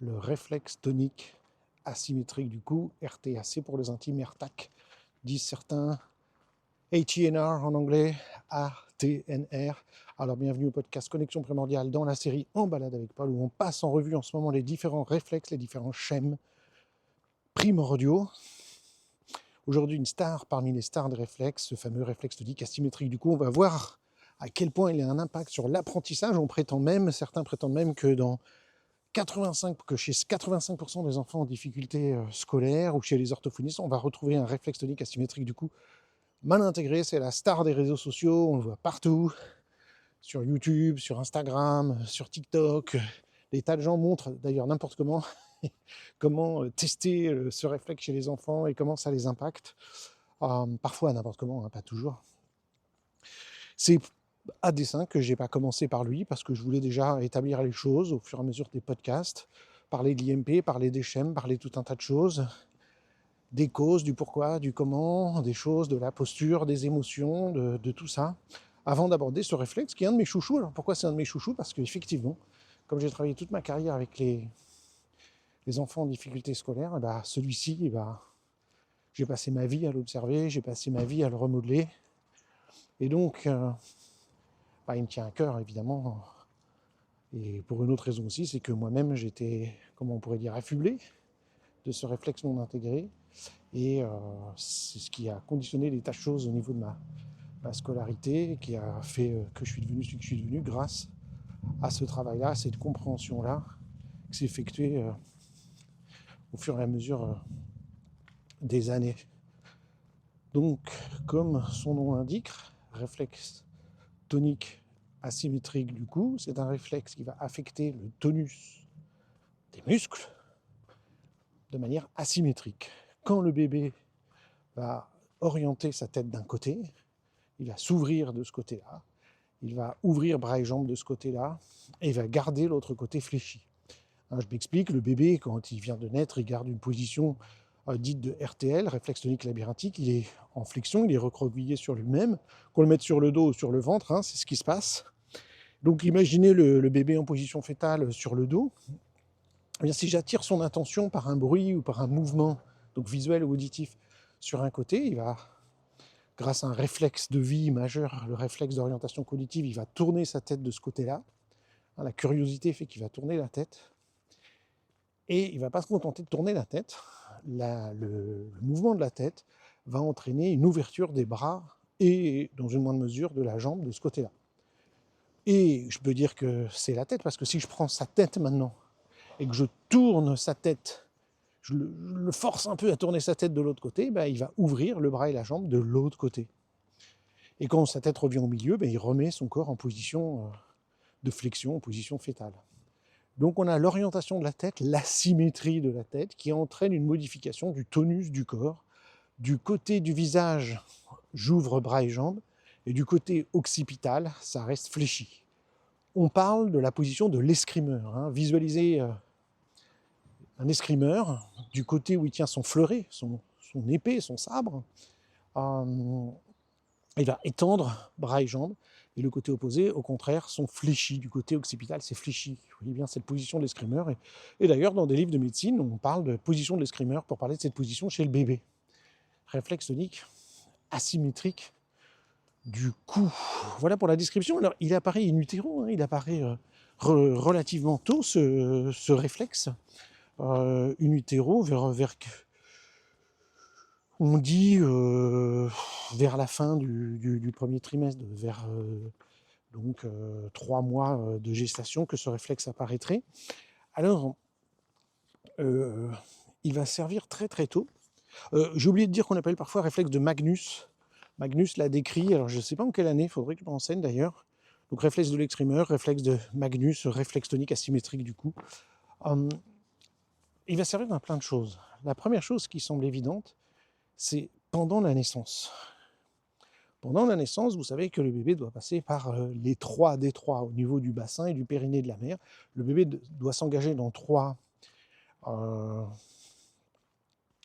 le réflexe tonique asymétrique du cou, RTAC pour les intimes, AirTAC, disent certains, HENR en anglais, ATNR. Alors bienvenue au podcast Connexion Primordiale dans la série En balade avec Paul, où on passe en revue en ce moment les différents réflexes, les différents schèmes primordiaux. Aujourd'hui, une star parmi les stars de réflexes, ce fameux réflexe tonique asymétrique du cou. On va voir à quel point il a un impact sur l'apprentissage. Certains prétendent même que chez 85% des enfants en difficulté scolaire ou chez les orthophonistes, on va retrouver un réflexe tonique asymétrique du cou mal intégré. C'est la star des réseaux sociaux, on le voit partout, sur YouTube, sur Instagram, sur TikTok. Des tas de gens montrent d'ailleurs n'importe comment tester ce réflexe chez les enfants et comment ça les impacte. Parfois n'importe comment, pas toujours. C'est à dessein que j'ai pas commencé par lui, parce que je voulais déjà établir les choses au fur et à mesure des podcasts, parler de l'IMP, parler des schèmes, parler tout un tas de choses, des causes, du pourquoi, du comment, des choses, de la posture, des émotions, de tout ça, avant d'aborder ce réflexe qui est un de mes chouchous. Alors pourquoi c'est un de mes chouchous? Parce qu'effectivement, comme j'ai travaillé toute ma carrière avec les enfants en difficulté scolaire, celui-ci, j'ai passé ma vie à l'observer, j'ai passé ma vie à le remodeler, et donc il me tient à cœur, évidemment. Et pour une autre raison aussi, c'est que moi-même, j'étais, comment on pourrait dire, affublé de ce réflexe non intégré. Et c'est ce qui a conditionné des tas de choses au niveau de ma scolarité, qui a fait que je suis devenu ce que je suis devenu grâce à ce travail-là, à cette compréhension-là, qui s'est effectuée au fur et à mesure des années. Donc, comme son nom l'indique, réflexe tonique asymétrique du cou, c'est un réflexe qui va affecter le tonus des muscles de manière asymétrique. Quand le bébé va orienter sa tête d'un côté, il va s'ouvrir de ce côté-là, il va ouvrir bras et jambes de ce côté-là, et il va garder l'autre côté fléchi. Je m'explique, le bébé, quand il vient de naître, il garde une position dite de RTL, réflexe tonique labyrinthique, il est en flexion, il est recroquevillé sur lui-même, qu'on le mette sur le dos ou sur le ventre, c'est ce qui se passe. Donc imaginez le bébé en position fétale sur le dos. Eh bien, si j'attire son attention par un bruit ou par un mouvement, donc visuel ou auditif, sur un côté, il va, grâce à un réflexe de vie majeur, le réflexe d'orientation cognitive, il va tourner sa tête de ce côté-là. La curiosité fait qu'il va tourner la tête. Et il ne va pas se contenter de tourner la tête. Le mouvement de la tête va entraîner une ouverture des bras et, dans une moindre mesure, de la jambe de ce côté-là. Et je peux dire que c'est la tête, parce que si je prends sa tête maintenant et que je tourne sa tête, je le force un peu à tourner sa tête de l'autre côté, il va ouvrir le bras et la jambe de l'autre côté. Et quand sa tête revient au milieu, il remet son corps en position de flexion, en position fétale. Donc on a l'orientation de la tête, l'asymétrie de la tête, qui entraîne une modification du tonus du corps. Du côté du visage, j'ouvre bras et jambes, et du côté occipital, ça reste fléchi. On parle de la position de l'escrimeur. Visualisez un escrimeur, du côté où il tient son fleuret, son épée, son sabre, il va étendre bras et jambes, et le côté opposé, au contraire, sont fléchis. Du côté occipital, c'est fléchi. Vous voyez bien cette position de l'escrimeur. Et d'ailleurs, dans des livres de médecine, on parle de position de l'escrimeur pour parler de cette position chez le bébé. Réflexe tonique asymétrique du cou. Voilà pour la description. Alors, il apparaît in utero, il apparaît relativement tôt, ce réflexe. In utero, vers on dit vers la fin du premier trimestre, vers 3 mois de gestation, que ce réflexe apparaîtrait. Alors, il va servir très très tôt. J'ai oublié de dire qu'on appelle parfois réflexe de Magnus. Magnus l'a décrit, alors je ne sais pas en quelle année, il faudrait que je me renseigne d'ailleurs. Donc réflexe de l'extrémeur, réflexe de Magnus, réflexe tonique asymétrique du cou. Il va servir dans plein de choses. La première chose qui semble évidente, c'est pendant la naissance. Pendant la naissance, vous savez que le bébé doit passer par les 3 détroits au niveau du bassin et du périnée de la mère. Le bébé doit s'engager dans 3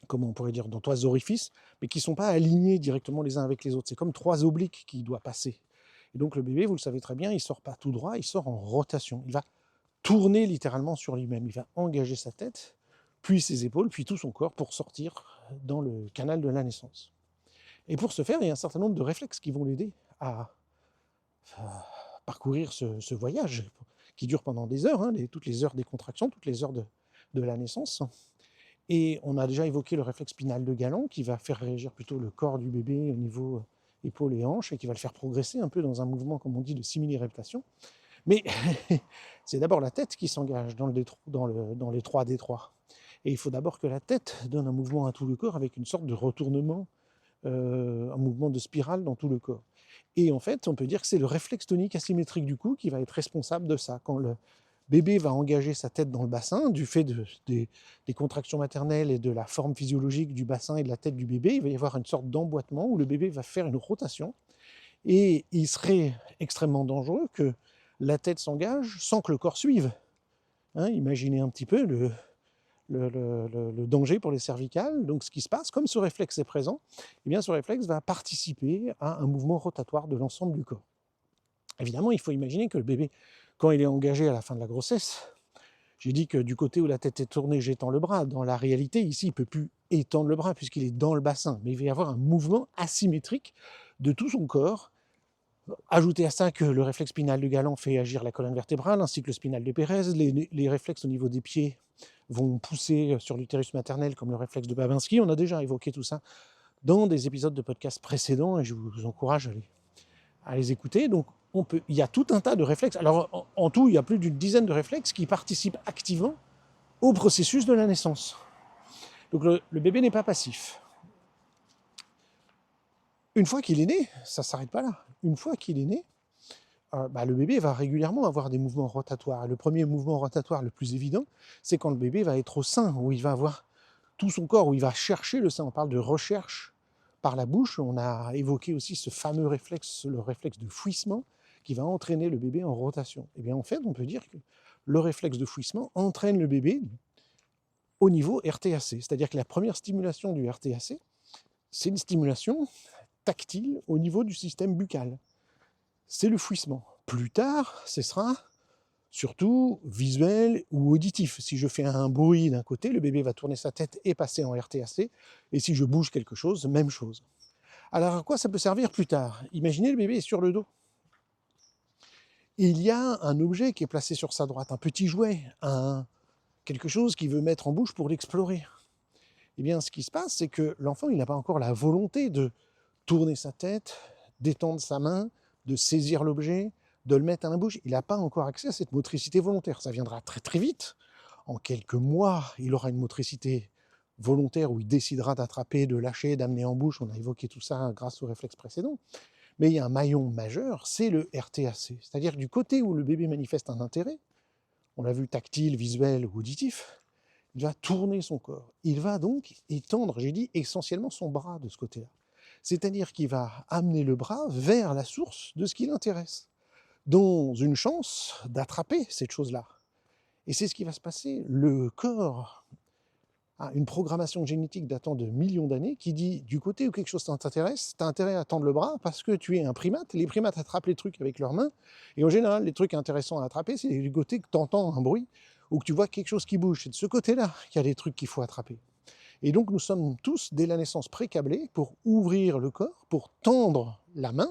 dans 3 orifices, mais qui ne sont pas alignés directement les uns avec les autres. C'est comme 3 obliques qu'il doit passer. Et donc le bébé, vous le savez très bien, il ne sort pas tout droit, il sort en rotation. Il va tourner littéralement sur lui-même. Il va engager sa tête, puis ses épaules, puis tout son corps pour sortir dans le canal de la naissance. Et pour ce faire, il y a un certain nombre de réflexes qui vont l'aider à parcourir ce voyage qui dure pendant des heures, toutes les heures des contractions, toutes les heures de la naissance. Et on a déjà évoqué le réflexe spinal de Galant qui va faire réagir plutôt le corps du bébé au niveau épaules et hanches et qui va le faire progresser un peu dans un mouvement, comme on dit, de simili-reptation. Mais c'est d'abord la tête qui s'engage dans les 3 D3. Et il faut d'abord que la tête donne un mouvement à tout le corps avec une sorte de retournement, un mouvement de spirale dans tout le corps. Et en fait, on peut dire que c'est le réflexe tonique asymétrique du cou qui va être responsable de ça. Quand le bébé va engager sa tête dans le bassin, du fait des contractions maternelles et de la forme physiologique du bassin et de la tête du bébé, il va y avoir une sorte d'emboîtement où le bébé va faire une rotation. Et il serait extrêmement dangereux que la tête s'engage sans que le corps suive. Imaginez un petit peu le danger pour les cervicales. Donc ce qui se passe, comme ce réflexe est présent, eh bien ce réflexe va participer à un mouvement rotatoire de l'ensemble du corps. Évidemment, il faut imaginer que le bébé, quand il est engagé à la fin de la grossesse, j'ai dit que du côté où la tête est tournée, j'étends le bras. Dans la réalité, ici, il ne peut plus étendre le bras puisqu'il est dans le bassin. Mais il va y avoir un mouvement asymétrique de tout son corps. Ajoutez à ça que le réflexe spinal de Galant fait agir la colonne vertébrale, ainsi que le spinal de Pérez. Les réflexes au niveau des pieds vont pousser sur l'utérus maternel, comme le réflexe de Babinski. On a déjà évoqué tout ça dans des épisodes de podcast précédents, et je vous encourage à les écouter. Donc, il y a tout un tas de réflexes. Alors, en tout, il y a plus d'une dizaine de réflexes qui participent activement au processus de la naissance. Donc, le bébé n'est pas passif. Une fois qu'il est né, ça ne s'arrête pas là. Une fois qu'il est né, le bébé va régulièrement avoir des mouvements rotatoires. Et le premier mouvement rotatoire le plus évident, c'est quand le bébé va être au sein, où il va avoir tout son corps, où il va chercher le sein. On parle de recherche par la bouche. On a évoqué aussi ce fameux réflexe, le réflexe de fouissement, qui va entraîner le bébé en rotation. Et bien en fait, on peut dire que le réflexe de fouissement entraîne le bébé au niveau RTAC. C'est-à-dire que la première stimulation du RTAC, c'est une stimulation tactile au niveau du système buccal. C'est le fouissement. Plus tard, ce sera surtout visuel ou auditif. Si je fais un bruit d'un côté, le bébé va tourner sa tête et passer en RTAC. Et si je bouge quelque chose, même chose. Alors à quoi ça peut servir plus tard? Imaginez le bébé est sur le dos. Il y a un objet qui est placé sur sa droite, un petit jouet, quelque chose qu'il veut mettre en bouche pour l'explorer. Eh bien, ce qui se passe, c'est que l'enfant, il n'a pas encore la volonté de tourner sa tête, d'étendre sa main, de saisir l'objet, de le mettre à la bouche. Il n'a pas encore accès à cette motricité volontaire. Ça viendra très très vite. En quelques mois, il aura une motricité volontaire où il décidera d'attraper, de lâcher, d'amener en bouche. On a évoqué tout ça grâce au réflexe précédent. Mais il y a un maillon majeur, c'est le RTAC. C'est-à-dire que du côté où le bébé manifeste un intérêt, on l'a vu tactile, visuel ou auditif, il va tourner son corps. Il va donc étendre, j'ai dit, essentiellement son bras de ce côté-là. C'est-à-dire qu'il va amener le bras vers la source de ce qui l'intéresse, dans une chance d'attraper cette chose-là. Et c'est ce qui va se passer. Le corps a une programmation génétique datant de millions d'années qui dit, du côté où quelque chose t'intéresse, tu as intérêt à tendre le bras parce que tu es un primate. Les primates attrapent les trucs avec leurs mains. Et en général, les trucs intéressants à attraper, c'est du côté que tu entends un bruit ou que tu vois quelque chose qui bouge. C'est de ce côté-là qu'il y a des trucs qu'il faut attraper. Et donc nous sommes tous, dès la naissance, pré-câblés pour ouvrir le corps, pour tendre la main,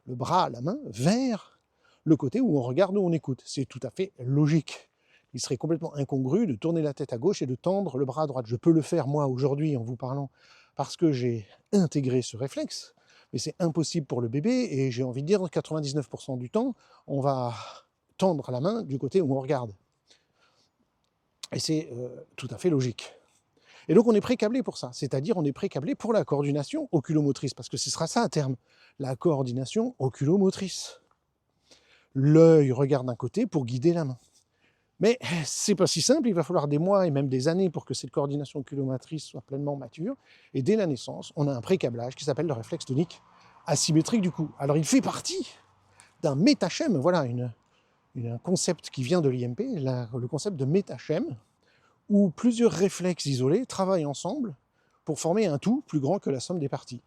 le bras, la main, vers le côté où on regarde, où on écoute. C'est tout à fait logique. Il serait complètement incongru de tourner la tête à gauche et de tendre le bras à droite. Je peux le faire, moi, aujourd'hui, en vous parlant, parce que j'ai intégré ce réflexe, mais c'est impossible pour le bébé, et j'ai envie de dire, 99% du temps, on va tendre la main du côté où on regarde. Et c'est tout à fait logique. Et donc on est pré-câblé pour ça, c'est-à-dire on est pré-câblé pour la coordination oculomotrice, parce que ce sera ça à terme, la coordination oculomotrice. L'œil regarde d'un côté pour guider la main. Mais c'est pas si simple, il va falloir des mois et même des années pour que cette coordination oculomotrice soit pleinement mature. Et dès la naissance, on a un pré-câblage qui s'appelle le réflexe tonique asymétrique du cou. Alors il fait partie d'un métachème, voilà un concept qui vient de l'IMP, le concept de métachème, où plusieurs réflexes isolés travaillent ensemble pour former un tout plus grand que la somme des parties.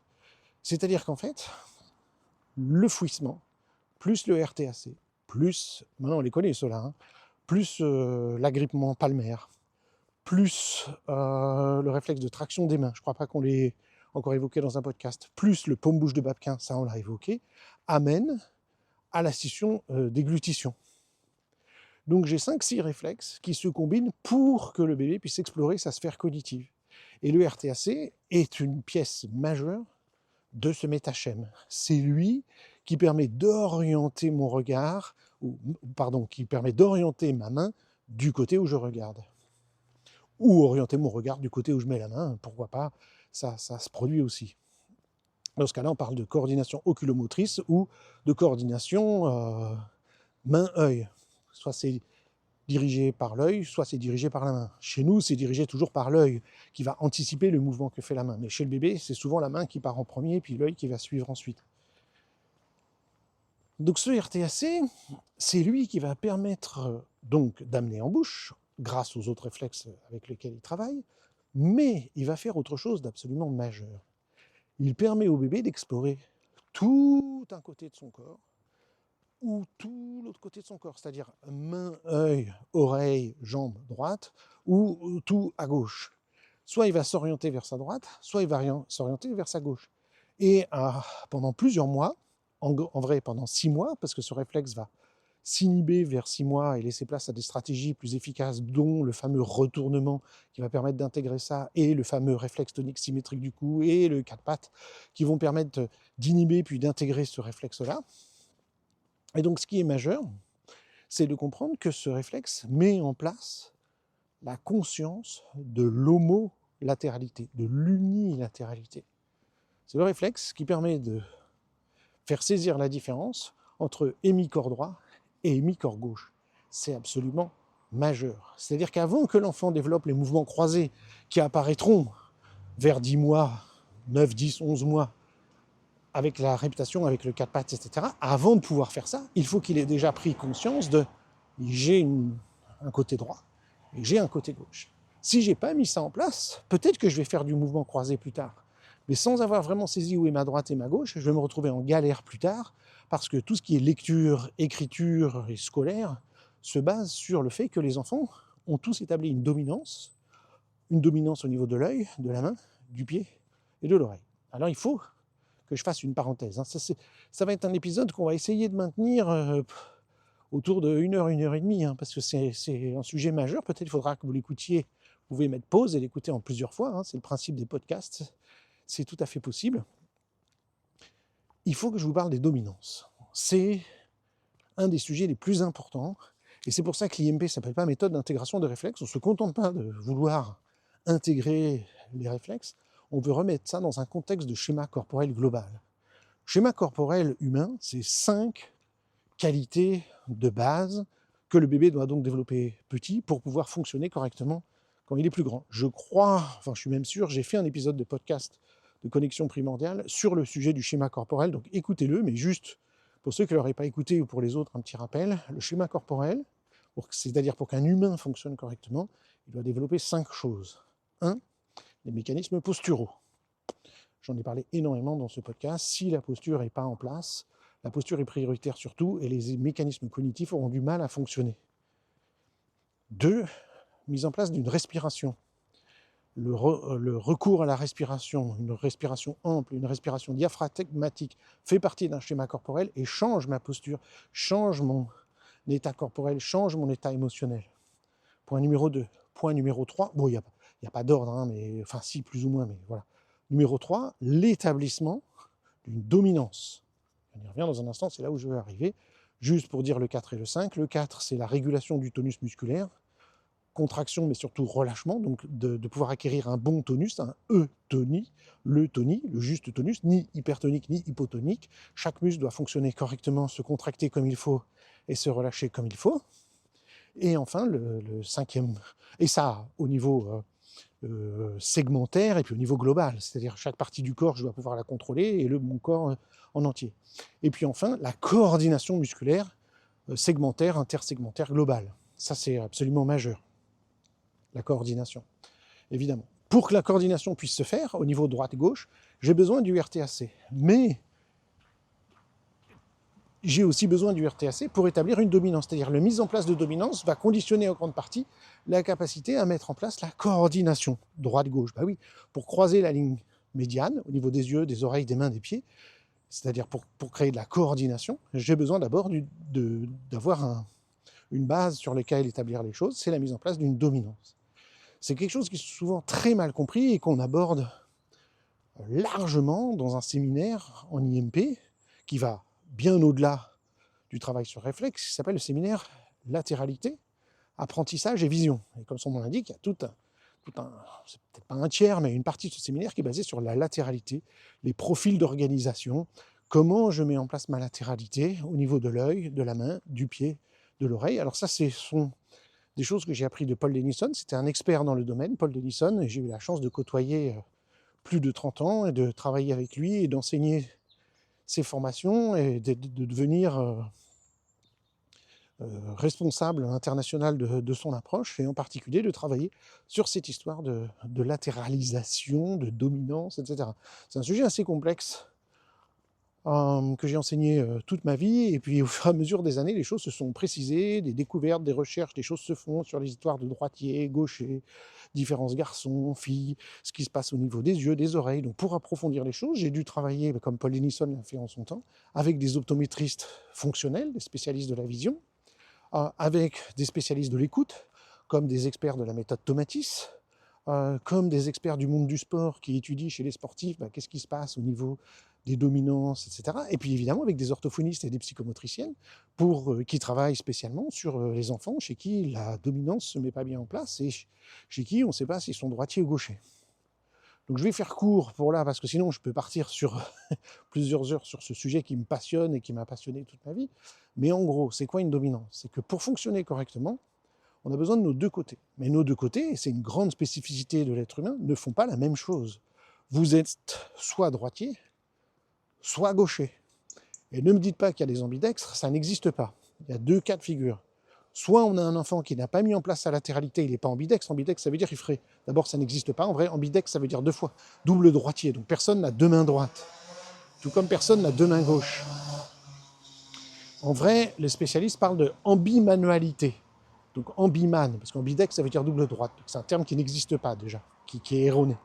C'est-à-dire qu'en fait, le fouissement, plus le RTAC, plus, maintenant on les connaît ceux-là, plus l'agrippement palmaire, plus le réflexe de traction des mains, je ne crois pas qu'on l'ait encore évoqué dans un podcast, plus le paume-bouche de Babkin, ça on l'a évoqué, amène à la scission déglutition. Donc j'ai 5-6 réflexes qui se combinent pour que le bébé puisse explorer sa sphère cognitive. Et le RTAC est une pièce majeure de ce métachème. C'est lui qui permet d'orienter mon regard, qui permet d'orienter ma main du côté où je regarde. Ou orienter mon regard du côté où je mets la main, pourquoi pas, ça se produit aussi. Dans ce cas-là, on parle de coordination oculomotrice ou de coordination main-œil. Soit c'est dirigé par l'œil, soit c'est dirigé par la main. Chez nous, c'est dirigé toujours par l'œil, qui va anticiper le mouvement que fait la main. Mais chez le bébé, c'est souvent la main qui part en premier, puis l'œil qui va suivre ensuite. Donc ce RTAC, c'est lui qui va permettre donc d'amener en bouche, grâce aux autres réflexes avec lesquels il travaille, mais il va faire autre chose d'absolument majeur. Il permet au bébé d'explorer tout un côté de son corps, ou tout l'autre côté de son corps, c'est-à-dire main, œil, oreille, jambe droite, ou tout à gauche. Soit il va s'orienter vers sa droite, soit il va s'orienter vers sa gauche. Et pendant plusieurs mois, en vrai pendant 6 mois, parce que ce réflexe va s'inhiber vers 6 mois et laisser place à des stratégies plus efficaces, dont le fameux retournement qui va permettre d'intégrer ça, et le fameux réflexe tonique symétrique du cou, et le 4 pattes, qui vont permettre d'inhiber puis d'intégrer ce réflexe-là. Et donc ce qui est majeur, c'est de comprendre que ce réflexe met en place la conscience de l'homolatéralité, de l'unilatéralité. C'est le réflexe qui permet de faire saisir la différence entre hémicorps droit et hémicorps gauche. C'est absolument majeur. C'est-à-dire qu'avant que l'enfant développe les mouvements croisés qui apparaîtront vers 10 mois, 9, 10, 11 mois, avec la réputation, avec le 4 pattes, etc., avant de pouvoir faire ça, il faut qu'il ait déjà pris conscience de j'ai un côté droit et j'ai un côté gauche. Si je n'ai pas mis ça en place, peut-être que je vais faire du mouvement croisé plus tard. Mais sans avoir vraiment saisi où est ma droite et ma gauche, je vais me retrouver en galère plus tard, parce que tout ce qui est lecture, écriture et scolaire se base sur le fait que les enfants ont tous établi une dominance au niveau de l'œil, de la main, du pied et de l'oreille. Alors il faut que je fasse une parenthèse. Ça va être un épisode qu'on va essayer de maintenir autour de 1 heure, 1 heure et demie, parce que c'est un sujet majeur. Peut-être il faudra que vous l'écoutiez. Vous pouvez mettre pause et l'écouter en plusieurs fois. C'est le principe des podcasts. C'est tout à fait possible. Il faut que je vous parle des dominances. C'est un des sujets les plus importants. Et c'est pour ça que l'IMP ne s'appelle pas méthode d'intégration de réflexes. On ne se contente pas de vouloir intégrer les réflexes. On veut remettre ça dans un contexte de schéma corporel global. Schéma corporel humain, c'est 5 qualités de base que le bébé doit donc développer petit pour pouvoir fonctionner correctement quand il est plus grand. Je suis même sûr, j'ai fait un épisode de podcast de connexion primordiale sur le sujet du schéma corporel, donc écoutez-le, mais juste pour ceux qui ne l'auraient pas écouté ou pour les autres, un petit rappel. Le schéma corporel, c'est-à-dire pour qu'un humain fonctionne correctement, il doit développer 5 choses. 1. Les mécanismes posturaux. J'en ai parlé énormément dans ce podcast. Si la posture n'est pas en place, la posture est prioritaire surtout, et les mécanismes cognitifs auront du mal à fonctionner. 2. Mise en place d'une respiration. Le recours à la respiration, une respiration ample, une respiration diaphragmatique, fait partie d'un schéma corporel et change ma posture, change mon état corporel, change mon état émotionnel. Point numéro 2. Point numéro 3, bon, il n'y a pas d'ordre, mais enfin si, plus ou moins, mais voilà. Numéro 3, l'établissement d'une dominance. On y revient dans un instant, c'est là où je veux arriver. Juste pour dire le 4 et le 5. Le 4, c'est la régulation du tonus musculaire, contraction, mais surtout relâchement, donc de pouvoir acquérir un bon tonus, un E-tonie, le juste tonus, ni hypertonique ni hypotonique. Chaque muscle doit fonctionner correctement, se contracter comme il faut et se relâcher comme il faut. Et enfin, le 5e, et ça au niveau segmentaire et puis au niveau global, c'est-à-dire chaque partie du corps, je dois pouvoir la contrôler et mon corps en entier. Et puis enfin, la coordination musculaire segmentaire, intersegmentaire, globale. Ça, c'est absolument majeur, la coordination, évidemment. Pour que la coordination puisse se faire au niveau droite et gauche, j'ai besoin du RTAC. Mais j'ai aussi besoin du RTAC pour établir une dominance. C'est-à-dire la mise en place de dominance va conditionner en grande partie la capacité à mettre en place la coordination droite-gauche. Bah oui, pour croiser la ligne médiane au niveau des yeux, des oreilles, des mains, des pieds, c'est-à-dire pour créer de la coordination, j'ai besoin d'abord d'avoir une base sur laquelle établir les choses, c'est la mise en place d'une dominance. C'est quelque chose qui est souvent très mal compris et qu'on aborde largement dans un séminaire en IMP qui va bien au-delà du travail sur réflexe, qui s'appelle le séminaire latéralité, apprentissage et vision. Et comme son nom l'indique, il y a tout un, c'est peut-être pas un tiers, mais une partie de ce séminaire qui est basée sur la latéralité, les profils d'organisation, comment je mets en place ma latéralité au niveau de l'œil, de la main, du pied, de l'oreille. Alors ça, ce sont des choses que j'ai appris de Paul Denison. C'était un expert dans le domaine, Paul Denison, et j'ai eu la chance de côtoyer plus de 30 ans et de travailler avec lui et d'enseigner ses formations et de devenir responsable international de son approche, et en particulier de travailler sur cette histoire de latéralisation, de dominance, etc. C'est un sujet assez complexe que j'ai enseigné toute ma vie, et puis au fur et à mesure des années, les choses se sont précisées, des découvertes, des recherches, des choses se font sur les histoires de droitier, gaucher, différences garçons, filles, ce qui se passe au niveau des yeux, des oreilles. Donc pour approfondir les choses, j'ai dû travailler, comme Paul Denison l'a fait en son temps, avec des optométristes fonctionnels, des spécialistes de la vision, avec des spécialistes de l'écoute, comme des experts de la méthode Tomatis, comme des experts du monde du sport qui étudient chez les sportifs qu'est-ce qui se passe au niveau des dominances, etc. Et puis évidemment avec des orthophonistes et des psychomotriciennes qui travaillent spécialement sur les enfants chez qui la dominance ne se met pas bien en place et chez qui on ne sait pas s'ils sont droitiers ou gauchers. Donc je vais faire court pour là, parce que sinon je peux partir sur plusieurs heures sur ce sujet qui me passionne et qui m'a passionné toute ma vie. Mais en gros, c'est quoi une dominance? C'est que pour fonctionner correctement, on a besoin de nos deux côtés. Mais nos deux côtés, et c'est une grande spécificité de l'être humain, ne font pas la même chose. Vous êtes soit droitier, soit gaucher. Et ne me dites pas qu'il y a des ambidextres, ça n'existe pas. Il y a deux cas de figure. Soit on a un enfant qui n'a pas mis en place sa latéralité, il n'est pas ambidextre. Ambidextre, ça veut dire qu'il ferait. D'abord, ça n'existe pas. En vrai, ambidextre, ça veut dire deux fois. Double droitier. Donc personne n'a deux mains droites. Tout comme personne n'a deux mains gauches. En vrai, les spécialistes parlent de ambimanualité. Donc ambiman, parce qu'ambidextre, ça veut dire double droite. C'est un terme qui n'existe pas déjà, qui est erroné.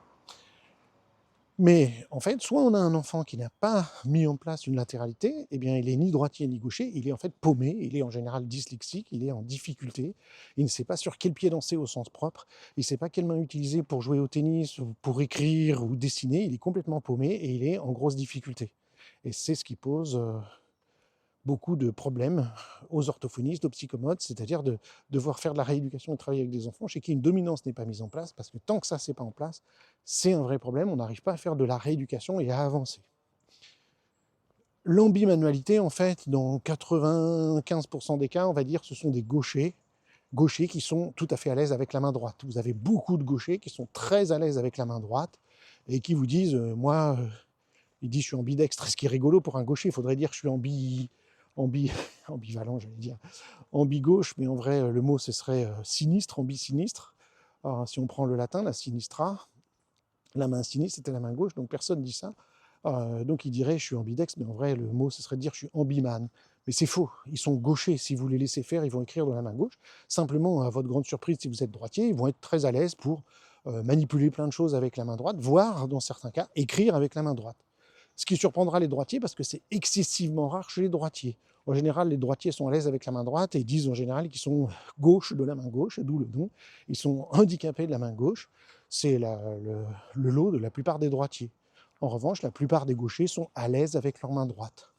Mais en fait, soit on a un enfant qui n'a pas mis en place une latéralité, eh bien il est ni droitier ni gaucher, il est en fait paumé, il est en général dyslexique, il est en difficulté, il ne sait pas sur quel pied danser au sens propre, il ne sait pas quelle main utiliser pour jouer au tennis, ou pour écrire ou dessiner, il est complètement paumé et il est en grosse difficulté. Et c'est ce qui pose beaucoup de problèmes aux orthophonistes, aux psychomotes, c'est-à-dire de devoir faire de la rééducation et travailler avec des enfants chez qui une dominance n'est pas mise en place, parce que tant que ça c'est pas en place, c'est un vrai problème, on n'arrive pas à faire de la rééducation et à avancer. L'ambimanualité, en fait, dans 95% des cas, on va dire, ce sont des gauchers qui sont tout à fait à l'aise avec la main droite. Vous avez beaucoup de gauchers qui sont très à l'aise avec la main droite et qui vous disent, moi, il dit je suis ambidextre, ce qui est rigolo pour un gaucher, il faudrait dire je suis ambivalent, j'allais dire, ambi-gauche, mais en vrai, le mot, ce serait sinistre, ambisinistre. Si on prend le latin, la sinistra, la main sinistre, c'était la main gauche, donc personne ne dit ça. Donc il dirait je suis ambidextre, mais en vrai, le mot, ce serait de dire je suis ambiman. Mais c'est faux, ils sont gauchers. Si vous les laissez faire, ils vont écrire de la main gauche. Simplement, à votre grande surprise, si vous êtes droitier, ils vont être très à l'aise pour manipuler plein de choses avec la main droite, voire, dans certains cas, écrire avec la main droite. Ce qui surprendra les droitiers parce que c'est excessivement rare chez les droitiers. En général, les droitiers sont à l'aise avec la main droite et disent en général qu'ils sont gauche de la main gauche, d'où le nom. Ils sont handicapés de la main gauche. C'est le lot de la plupart des droitiers. En revanche, la plupart des gauchers sont à l'aise avec leur main droite.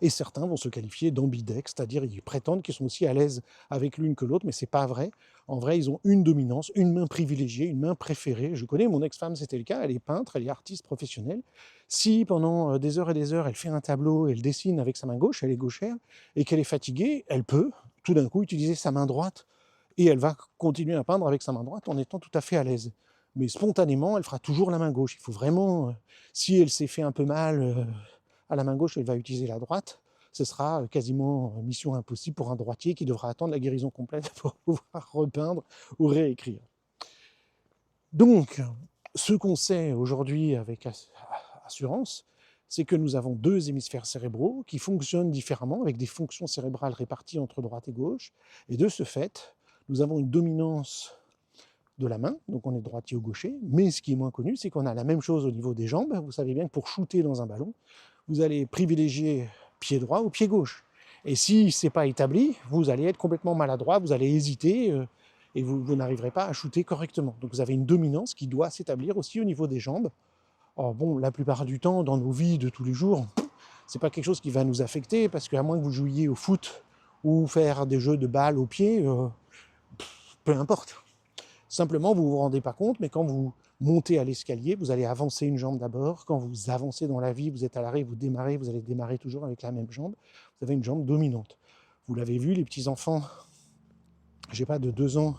Et certains vont se qualifier d'ambidextres, c'est-à-dire ils prétendent qu'ils sont aussi à l'aise avec l'une que l'autre, mais c'est pas vrai. En vrai, ils ont une dominance, une main privilégiée, une main préférée. Je connais mon ex-femme, c'était le cas, elle est peintre, elle est artiste professionnelle. Si pendant des heures et des heures, elle fait un tableau, elle dessine avec sa main gauche, elle est gauchère, et qu'elle est fatiguée, elle peut tout d'un coup utiliser sa main droite, et elle va continuer à peindre avec sa main droite en étant tout à fait à l'aise. Mais spontanément, elle fera toujours la main gauche. Il faut vraiment, si elle s'est fait un peu mal à la main gauche, elle va utiliser la droite. Ce sera quasiment mission impossible pour un droitier qui devra attendre la guérison complète pour pouvoir repeindre ou réécrire. Donc, ce qu'on sait aujourd'hui avec assurance, c'est que nous avons deux hémisphères cérébraux qui fonctionnent différemment, avec des fonctions cérébrales réparties entre droite et gauche. Et de ce fait, nous avons une dominance de la main, donc on est droitier ou gaucher, mais ce qui est moins connu, c'est qu'on a la même chose au niveau des jambes. Vous savez bien que pour shooter dans un ballon, vous allez privilégier pied droit ou pied gauche. Et si ce n'est pas établi, vous allez être complètement maladroit, vous allez hésiter et vous n'arriverez pas à shooter correctement. Donc vous avez une dominance qui doit s'établir aussi au niveau des jambes. Or bon, la plupart du temps, dans nos vies de tous les jours, c'est pas quelque chose qui va nous affecter, parce qu'à moins que vous jouiez au foot ou faire des jeux de balles au pied, peu importe. Simplement, vous ne vous rendez pas compte, mais quand vous montez à l'escalier, vous allez avancer une jambe d'abord. Quand vous avancez dans la vie, vous êtes à l'arrêt, vous démarrez, vous allez démarrer toujours avec la même jambe. Vous avez une jambe dominante. Vous l'avez vu, les petits-enfants, je sais pas, de 2 ans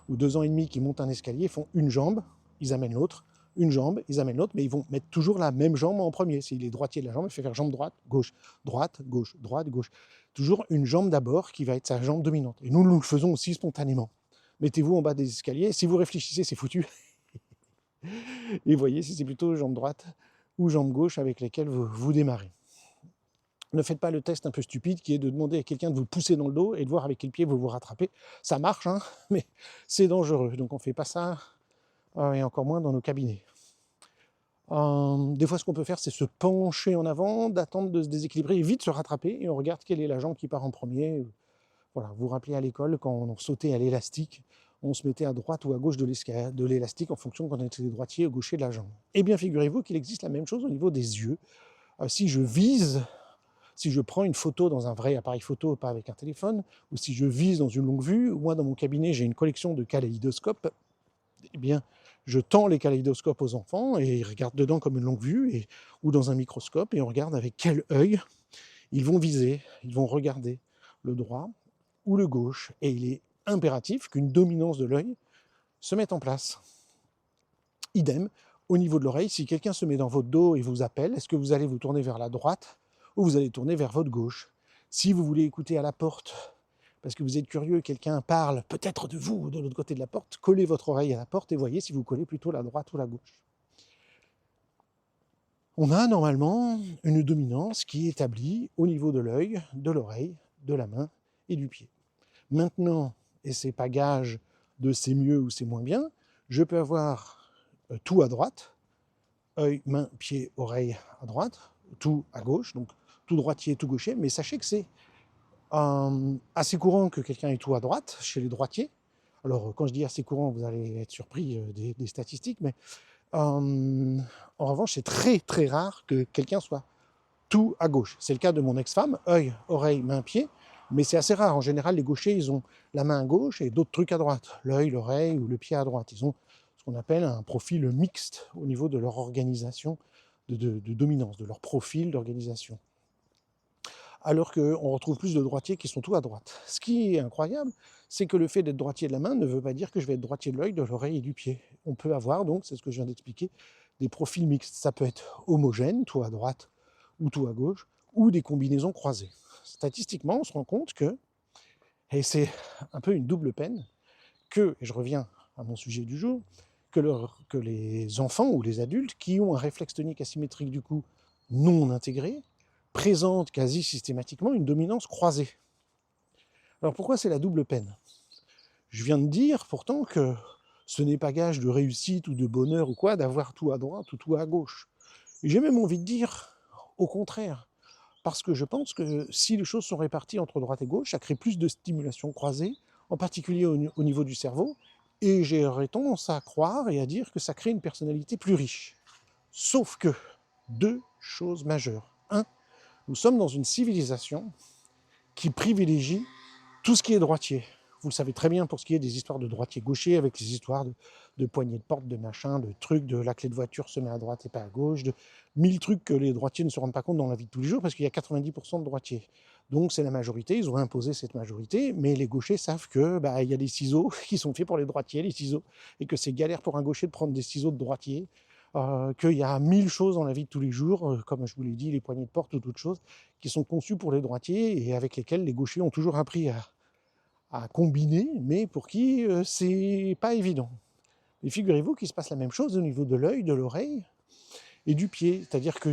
ou 2 ans et demi qui montent un escalier, font une jambe, ils amènent l'autre, une jambe, ils amènent l'autre, mais ils vont mettre toujours la même jambe en premier. S'il est droitier de la jambe, il fait faire jambe droite, gauche, droite, gauche, droite, gauche. Toujours une jambe d'abord qui va être sa jambe dominante. Et nous le faisons aussi spontanément. Mettez-vous en bas des escaliers, si vous réfléchissez, c'est foutu. Et voyez si c'est plutôt jambe droite ou jambe gauche avec lesquelles vous démarrez. Ne faites pas le test un peu stupide qui est de demander à quelqu'un de vous pousser dans le dos et de voir avec quel pied vous vous rattrapez. Ça marche, hein, mais c'est dangereux. Donc on ne fait pas ça, et encore moins dans nos cabinets. Des fois, ce qu'on peut faire, c'est se pencher en avant, d'attendre de se déséquilibrer et vite se rattraper, et on regarde quelle est la jambe qui part en premier. Voilà, vous vous rappelez à l'école, quand on sautait à l'élastique, on se mettait à droite ou à gauche de l'élastique en fonction de quand on était droitier ou gaucher de la jambe. Eh bien, figurez-vous qu'il existe la même chose au niveau des yeux. Si je prends une photo dans un vrai appareil photo, pas avec un téléphone, ou si je vise dans une longue vue, moi dans mon cabinet j'ai une collection de kaléidoscopes, eh bien je tends les kaléidoscopes aux enfants et ils regardent dedans comme une longue vue ou dans un microscope, et on regarde avec quel œil ils vont viser, ils vont regarder le droit ou le gauche, et il est impératif qu'une dominance de l'œil se mette en place. Idem, au niveau de l'oreille, si quelqu'un se met dans votre dos et vous appelle, est-ce que vous allez vous tourner vers la droite ou vous allez tourner vers votre gauche? Si vous voulez écouter à la porte, parce que vous êtes curieux, quelqu'un parle peut-être de vous ou de l'autre côté de la porte, collez votre oreille à la porte et voyez si vous collez plutôt la droite ou la gauche. On a normalement une dominance qui est établie au niveau de l'œil, de l'oreille, de la main et du pied. Maintenant, et c'est pas gage de c'est mieux ou c'est moins bien, je peux avoir tout à droite, œil, main, pied, oreille à droite, tout à gauche, donc tout droitier, tout gaucher, mais sachez que c'est assez courant que quelqu'un ait tout à droite chez les droitiers. Alors quand je dis assez courant, vous allez être surpris des statistiques, mais en revanche, c'est très très rare que quelqu'un soit tout à gauche. C'est le cas de mon ex-femme, œil, oreille, main, pied, mais c'est assez rare. En général, les gauchers, ils ont la main à gauche et d'autres trucs à droite, l'œil, l'oreille ou le pied à droite. Ils ont ce qu'on appelle un profil mixte au niveau de leur organisation de dominance, de leur profil d'organisation. Alors qu'on retrouve plus de droitiers qui sont tout à droite. Ce qui est incroyable, c'est que le fait d'être droitier de la main ne veut pas dire que je vais être droitier de l'œil, de l'oreille et du pied. On peut avoir, donc, c'est ce que je viens d'expliquer, des profils mixtes. Ça peut être homogène, tout à droite ou tout à gauche, ou des combinaisons croisées. Statistiquement, on se rend compte que, et c'est un peu une double peine, et je reviens à mon sujet du jour, que les enfants ou les adultes qui ont un réflexe tonique asymétrique du cou non intégré présentent quasi systématiquement une dominance croisée. Alors pourquoi c'est la double peine? Je viens de dire pourtant que ce n'est pas gage de réussite ou de bonheur ou quoi d'avoir tout à droite ou tout à gauche. Et j'ai même envie de dire au contraire, parce que je pense que si les choses sont réparties entre droite et gauche, ça crée plus de stimulation croisée, en particulier au niveau du cerveau, et j'aurais tendance à croire et à dire que ça crée une personnalité plus riche. Sauf que, deux choses majeures. Un, nous sommes dans une civilisation qui privilégie tout ce qui est droitier. Vous le savez très bien pour ce qui est des histoires de droitier gaucher, avec les histoires de poignées de porte, de machin, de trucs, de la clé de voiture se met à droite et pas à gauche, de 1000 trucs que les droitiers ne se rendent pas compte dans la vie de tous les jours, parce qu'il y a 90% de droitiers. Donc c'est la majorité, ils ont imposé cette majorité, mais les gauchers savent que y a des ciseaux qui sont faits pour les droitiers, les ciseaux, et que c'est galère pour un gaucher de prendre des ciseaux de droitier, qu'il y a 1000 choses dans la vie de tous les jours, comme je vous l'ai dit, les poignées de porte ou d'autres choses, qui sont conçues pour les droitiers et avec lesquelles les gauchers ont toujours appris à combiner, mais pour qui c'est pas évident. Et figurez-vous qu'il se passe la même chose au niveau de l'œil, de l'oreille et du pied, c'est-à-dire que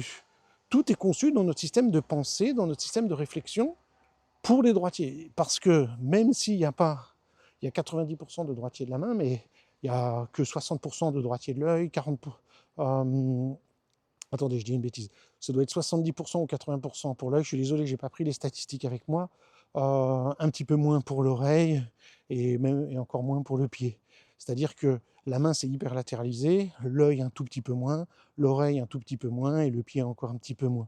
tout est conçu dans notre système de pensée, dans notre système de réflexion pour les droitiers. Parce que même s'il y a 90% de droitiers de la main, mais il n'y a que 60% de droitiers de l'œil, 40%. Attendez, je dis une bêtise. Ça doit être 70% ou 80% pour l'œil. Je suis désolé, je n'ai pas pris les statistiques avec moi. Un petit peu moins pour l'oreille et encore moins pour le pied. C'est-à-dire que la main, c'est hyper latéralisé, l'œil un tout petit peu moins, l'oreille un tout petit peu moins et le pied encore un petit peu moins.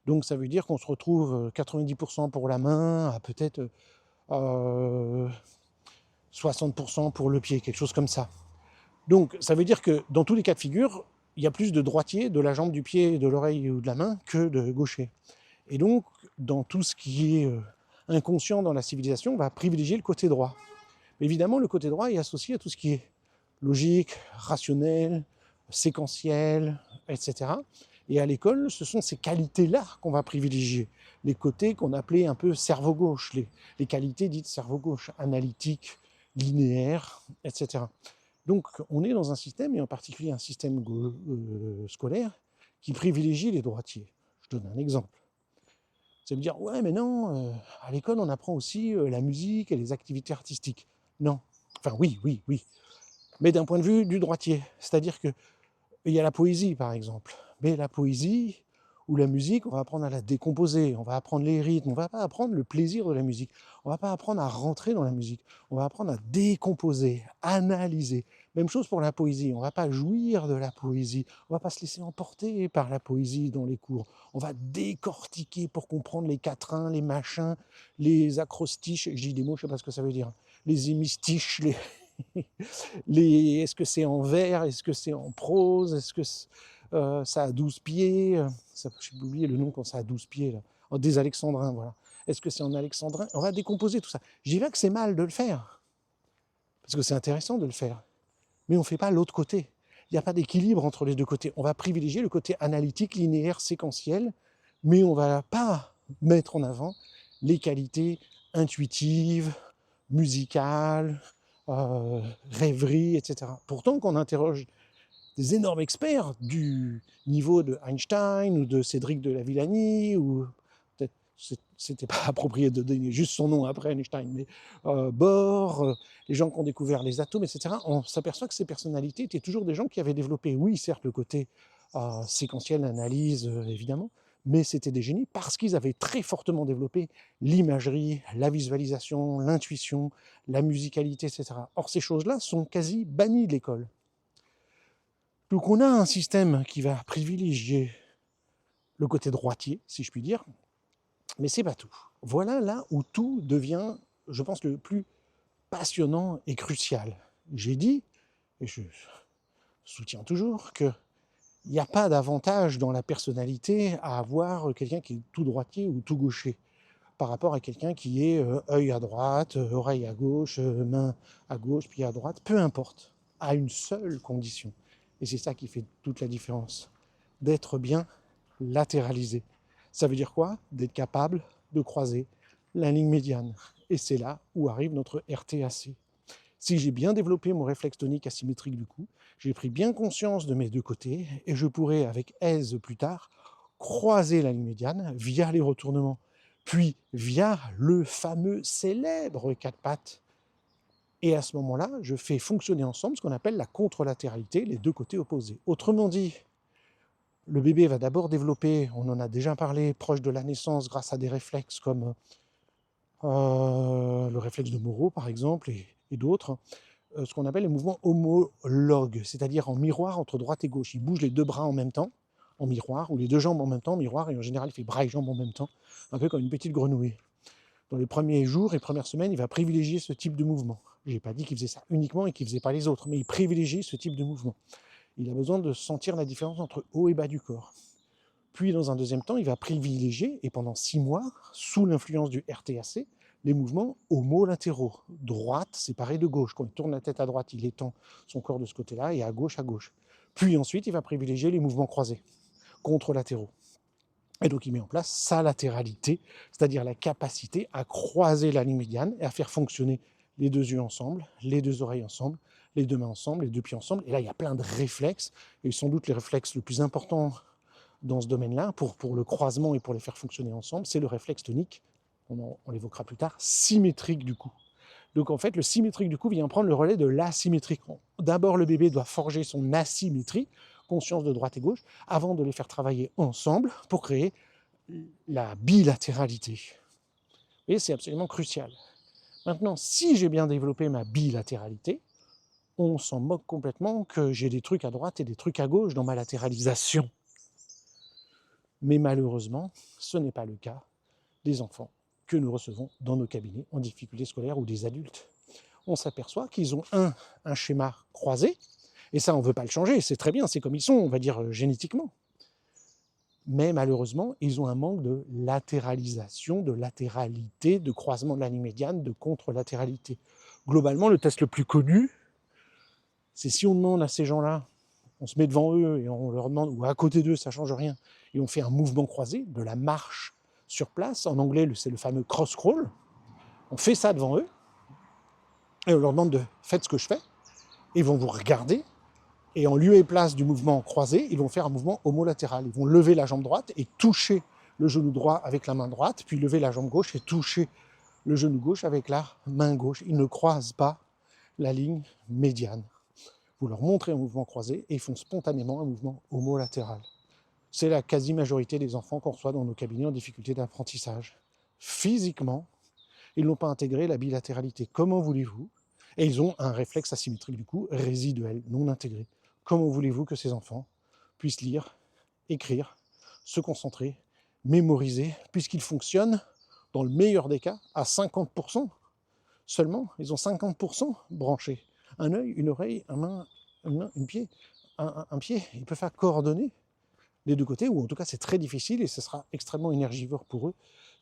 Donc ça veut dire qu'on se retrouve 90% pour la main, à peut-être 60% pour le pied, quelque chose comme ça. Donc ça veut dire que dans tous les cas de figure, il y a plus de droitier de la jambe, du pied, de l'oreille ou de la main que de gaucher. Et donc, dans tout ce qui est inconscient dans la civilisation, on va privilégier le côté droit. Évidemment, le côté droit est associé à tout ce qui est logique, rationnel, séquentiel, etc. Et à l'école, ce sont ces qualités-là qu'on va privilégier. Les côtés qu'on appelait un peu cerveau gauche, les qualités dites cerveau gauche, analytique, linéaire, etc. Donc on est dans un système, et en particulier un système scolaire, qui privilégie les droitiers. Je donne un exemple. Ça veut dire, ouais mais non, à l'école on apprend aussi la musique et les activités artistiques. Non. Enfin oui, mais d'un point de vue du droitier. C'est-à-dire qu'il y a la poésie par exemple. Mais la poésie ou la musique, on va apprendre à la décomposer, on va apprendre les rythmes, on ne va pas apprendre le plaisir de la musique, on ne va pas apprendre à rentrer dans la musique, on va apprendre à décomposer, analyser. Même chose pour la poésie, on ne va pas jouir de la poésie, on ne va pas se laisser emporter par la poésie dans les cours, on va décortiquer pour comprendre les quatrains, les machins, les acrostiches, je dis des mots, je ne sais pas ce que ça veut dire, les hémistiches, est-ce que c'est en vers, est-ce que c'est en prose, est-ce que ça a 12 pieds, j'ai oublié le nom quand ça a 12 pieds, là. Des alexandrins, voilà. Est-ce que c'est en alexandrin? On va décomposer tout ça. Je dis pas que c'est mal de le faire, parce que c'est intéressant de le faire, mais on ne fait pas l'autre côté. Il n'y a pas d'équilibre entre les deux côtés. On va privilégier le côté analytique, linéaire, séquentiel, mais on ne va pas mettre en avant les qualités intuitives, musicales, rêverie, etc. Pourtant, quand on interroge des énormes experts du niveau de Einstein ou de Cédric de la Villani, ou peut-être c'était pas approprié de donner juste son nom après Einstein, mais Bohr, les gens qui ont découvert les atomes, etc., on s'aperçoit que ces personnalités étaient toujours des gens qui avaient développé, oui, certes, le côté séquentiel, analyse, évidemment, mais c'était des génies parce qu'ils avaient très fortement développé l'imagerie, la visualisation, l'intuition, la musicalité, etc. Or, ces choses-là sont quasi bannies de l'école. Donc on a un système qui va privilégier le côté droitier, si je puis dire, mais c'est pas tout. Voilà là où tout devient, je pense, le plus passionnant et crucial. J'ai dit, et je soutiens toujours, qu'il n'y a pas d'avantage dans la personnalité à avoir quelqu'un qui est tout droitier ou tout gaucher par rapport à quelqu'un qui est œil à droite, oreille à gauche, main à gauche, pied à droite, peu importe, à une seule condition. Et c'est ça qui fait toute la différence, d'être bien latéralisé. Ça veut dire quoi? D'être capable de croiser la ligne médiane. Et c'est là où arrive notre RTAC. Si j'ai bien développé mon réflexe tonique asymétrique du cou, j'ai pris bien conscience de mes deux côtés, et je pourrai, avec aise plus tard, croiser la ligne médiane via les retournements, puis via le fameux célèbre quatre pattes. Et à ce moment-là, je fais fonctionner ensemble ce qu'on appelle la contralatéralité, les deux côtés opposés. Autrement dit, le bébé va d'abord développer, on en a déjà parlé, proche de la naissance, grâce à des réflexes comme le réflexe de Moro, par exemple, et d'autres, ce qu'on appelle les mouvements homologues, c'est-à-dire en miroir entre droite et gauche. Il bouge les deux bras en même temps, en miroir, ou les deux jambes en même temps, en miroir, et en général, il fait bras et jambes en même temps, un peu comme une petite grenouille. Dans les premiers jours et premières semaines, il va privilégier ce type de mouvement. Je n'ai pas dit qu'il faisait ça uniquement et qu'il ne faisait pas les autres, mais il privilégie ce type de mouvement. Il a besoin de sentir la différence entre haut et bas du corps. Puis, dans un deuxième temps, il va privilégier, et pendant 6 mois, sous l'influence du RTAC, les mouvements homolatéraux. Droite séparée de gauche. Quand il tourne la tête à droite, il étend son corps de ce côté-là, et à gauche. Puis ensuite, il va privilégier les mouvements croisés, contralatéraux. Et donc, il met en place sa latéralité, c'est-à-dire la capacité à croiser la ligne médiane et à faire fonctionner les deux yeux ensemble, les deux oreilles ensemble, les deux mains ensemble, les deux pieds ensemble. Et là, il y a plein de réflexes, et sans doute les réflexes le plus important dans ce domaine-là, pour le croisement et pour les faire fonctionner ensemble, c'est le réflexe tonique, on l'évoquera plus tard, symétrique du coup. Donc en fait, le symétrique du coup vient prendre le relais de l'asymétrique. D'abord, le bébé doit forger son asymétrie, conscience de droite et gauche, avant de les faire travailler ensemble pour créer la bilatéralité. Et c'est absolument crucial. Maintenant, si j'ai bien développé ma bilatéralité, on s'en moque complètement que j'ai des trucs à droite et des trucs à gauche dans ma latéralisation. Mais malheureusement, ce n'est pas le cas des enfants que nous recevons dans nos cabinets en difficulté scolaire ou des adultes. On s'aperçoit qu'ils ont un schéma croisé, et ça on ne veut pas le changer, c'est très bien, c'est comme ils sont, on va dire génétiquement. Mais malheureusement, ils ont un manque de latéralisation, de latéralité, de croisement de la ligne médiane, de contre-latéralité. Globalement, le test le plus connu, c'est si on demande à ces gens-là, on se met devant eux et on leur demande, ou à côté d'eux, ça ne change rien, et on fait un mouvement croisé, de la marche sur place, en anglais c'est le fameux cross-crawl, on fait ça devant eux, et on leur demande de faites ce que je fais, et ils vont vous regarder, et en lieu et place du mouvement croisé, ils vont faire un mouvement homolatéral. Ils vont lever la jambe droite et toucher le genou droit avec la main droite, puis lever la jambe gauche et toucher le genou gauche avec la main gauche. Ils ne croisent pas la ligne médiane. Vous leur montrez un mouvement croisé et ils font spontanément un mouvement homolatéral. C'est la quasi-majorité des enfants qu'on reçoit dans nos cabinets en difficulté d'apprentissage. Physiquement, ils n'ont pas intégré la bilatéralité. Comment voulez-vous? Et ils ont un réflexe asymétrique du coup, résiduel, non intégré. Comment voulez-vous que ces enfants puissent lire, écrire, se concentrer, mémoriser, puisqu'ils fonctionnent, dans le meilleur des cas, à 50% seulement. Ils ont 50% branchés. Un œil, une oreille, une main, un pied. Un pied, ils peuvent faire coordonner les deux côtés, ou en tout cas c'est très difficile et ce sera extrêmement énergivore pour eux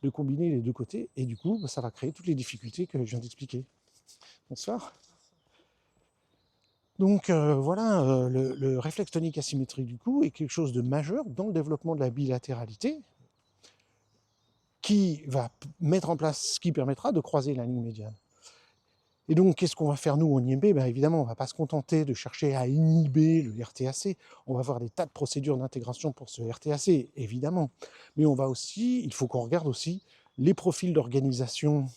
de combiner les deux côtés, et du coup ça va créer toutes les difficultés que je viens d'expliquer. Bonsoir. Donc voilà, le réflexe tonique asymétrique du coup est quelque chose de majeur dans le développement de la bilatéralité qui va mettre en place ce qui permettra de croiser la ligne médiane. Et donc, qu'est-ce qu'on va faire nous en IMB? Évidemment, on ne va pas se contenter de chercher à inhiber le RTAC. On va avoir des tas de procédures d'intégration pour ce RTAC, évidemment. Mais on va aussi, il faut qu'on regarde aussi les profils d'organisation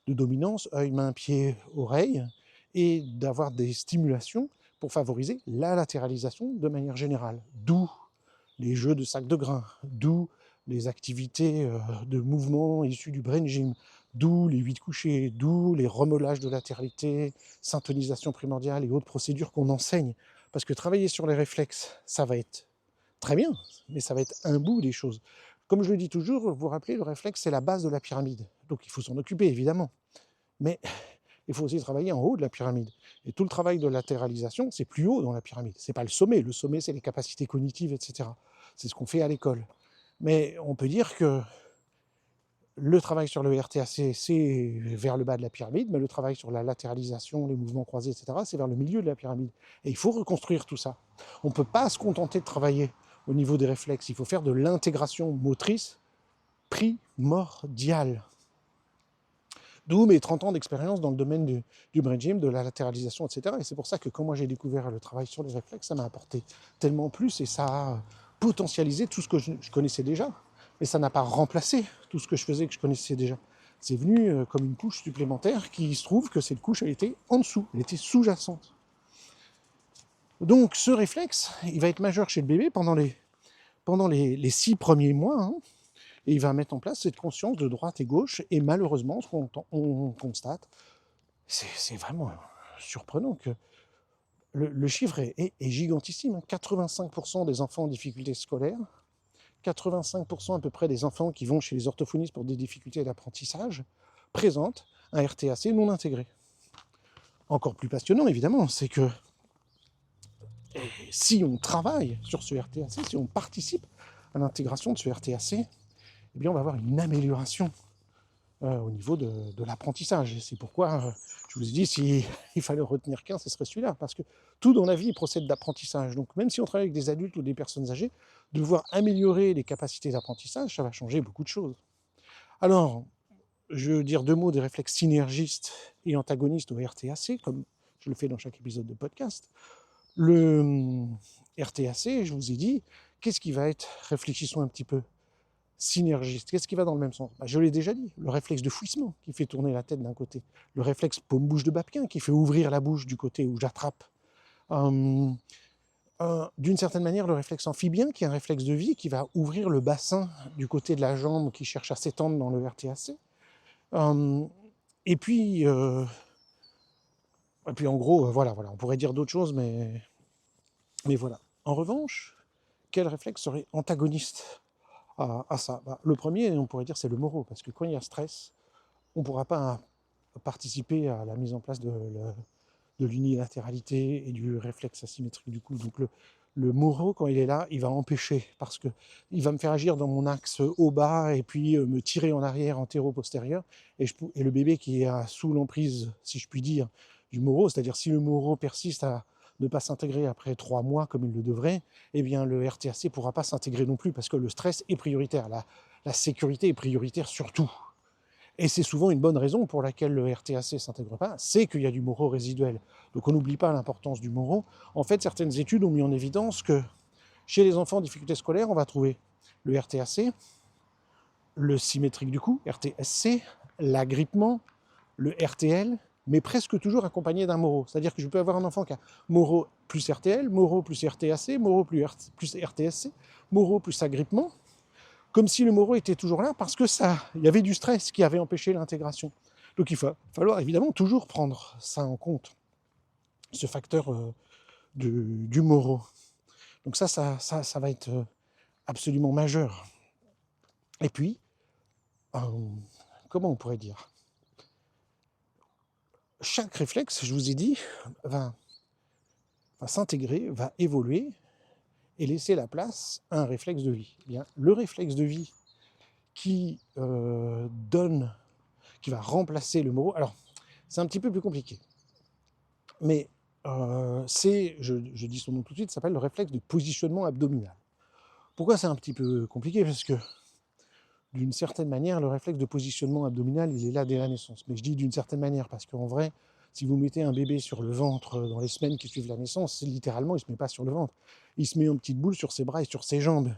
de dominance, œil, main, pied, oreille, et d'avoir des stimulations pour favoriser la latéralisation de manière générale. D'où les jeux de sacs de grains, d'où les activités de mouvement issues du brain gym, d'où les 8 couchers, d'où les remolages de latéralité, syntonisation primordiale et autres procédures qu'on enseigne. Parce que travailler sur les réflexes, ça va être très bien, mais ça va être un bout des choses. Comme je le dis toujours, vous vous rappelez, le réflexe, c'est la base de la pyramide. Donc il faut s'en occuper, évidemment. Mais il faut aussi travailler en haut de la pyramide. Et tout le travail de latéralisation, c'est plus haut dans la pyramide. C'est pas le sommet. Le sommet, c'est les capacités cognitives, etc. C'est ce qu'on fait à l'école. Mais on peut dire que le travail sur le RTAC, c'est vers le bas de la pyramide, mais le travail sur la latéralisation, les mouvements croisés, etc., c'est vers le milieu de la pyramide. Et il faut reconstruire tout ça. On ne peut pas se contenter de travailler au niveau des réflexes. Il faut faire de l'intégration motrice primordiale. D'où mes 30 ans d'expérience dans le domaine du brain gym, de la latéralisation, etc. Et c'est pour ça que quand moi j'ai découvert le travail sur les réflexes, ça m'a apporté tellement plus et ça a potentialisé tout ce que je connaissais déjà. Mais ça n'a pas remplacé tout ce que je faisais, que je connaissais déjà. C'est venu comme une couche supplémentaire qui se trouve que cette couche, elle était en dessous, elle était sous-jacente. Donc ce réflexe, il va être majeur chez le bébé pendant les 6 premiers mois, hein, et il va mettre en place cette conscience de droite et gauche. Et malheureusement, ce qu'on constate, c'est vraiment surprenant que le chiffre est gigantissime. 85% des enfants en difficulté scolaire, 85% à peu près des enfants qui vont chez les orthophonistes pour des difficultés d'apprentissage présentent un RTAC non intégré. Encore plus passionnant, évidemment, c'est que si on travaille sur ce RTAC, si on participe à l'intégration de ce RTAC, eh bien on va avoir une amélioration au niveau de l'apprentissage. Et c'est pourquoi je vous ai dit, s'il fallait retenir qu'un, ce serait celui-là. Parce que tout dans la vie procède d'apprentissage. Donc même si on travaille avec des adultes ou des personnes âgées, devoir améliorer les capacités d'apprentissage, ça va changer beaucoup de choses. Alors, je veux dire 2 mots des réflexes synergistes et antagonistes au RTAC, comme je le fais dans chaque épisode de podcast. Le RTAC, je vous ai dit, qu'est-ce qui va être, réfléchissons un petit peu, synergiste, qu'est-ce qui va dans le même sens? Je l'ai déjà dit, le réflexe de fouissement qui fait tourner la tête d'un côté, le réflexe paume-bouche de Babkin qui fait ouvrir la bouche du côté où j'attrape. D'une certaine manière, le réflexe amphibien, qui est un réflexe de vie, qui va ouvrir le bassin du côté de la jambe qui cherche à s'étendre dans le RTAC. Et puis en gros, voilà, on pourrait dire d'autres choses, mais voilà. En revanche, quel réflexe serait antagoniste à ça? Le premier, on pourrait dire, c'est le moro, parce que quand il y a stress, on ne pourra pas participer à la mise en place de l'unilatéralité et du réflexe asymétrique du cou. Donc le moro, quand il est là, il va empêcher, parce qu'il va me faire agir dans mon axe haut-bas et puis me tirer en arrière, antéro-postérieur. Et le bébé qui est sous l'emprise, si je puis dire, du moro, c'est-à-dire si le moro persiste à ne pas s'intégrer après 3 mois comme il le devrait, eh bien le RTAC ne pourra pas s'intégrer non plus, parce que le stress est prioritaire, la sécurité est prioritaire surtout. Et c'est souvent une bonne raison pour laquelle le RTAC ne s'intègre pas, c'est qu'il y a du moro résiduel. Donc on n'oublie pas l'importance du moro. En fait, certaines études ont mis en évidence que chez les enfants en difficulté scolaire, on va trouver le RTAC, le symétrique du cou, RTSC, l'agrippement, le RTL, mais presque toujours accompagné d'un moro. C'est-à-dire que je peux avoir un enfant qui a moro plus RTL, moro plus RTAC, moro plus RTSC, moro plus agrippement, comme si le moro était toujours là, parce que il y avait du stress qui avait empêché l'intégration. Donc il va falloir évidemment toujours prendre ça en compte, ce facteur du moro. Donc ça va être absolument majeur. Et puis, comment on pourrait dire, chaque réflexe, je vous ai dit, va s'intégrer, va évoluer et laisser la place à un réflexe de vie. Eh bien, le réflexe de vie qui va remplacer le moro. Alors, c'est un petit peu plus compliqué. Mais je dis son nom tout de suite, ça s'appelle le réflexe de positionnement abdominal. Pourquoi c'est un petit peu compliqué? Parce que, d'une certaine manière, le réflexe de positionnement abdominal, il est là dès la naissance. Mais je dis d'une certaine manière, parce qu'en vrai, si vous mettez un bébé sur le ventre dans les semaines qui suivent la naissance, littéralement, il ne se met pas sur le ventre. Il se met en petite boule sur ses bras et sur ses jambes.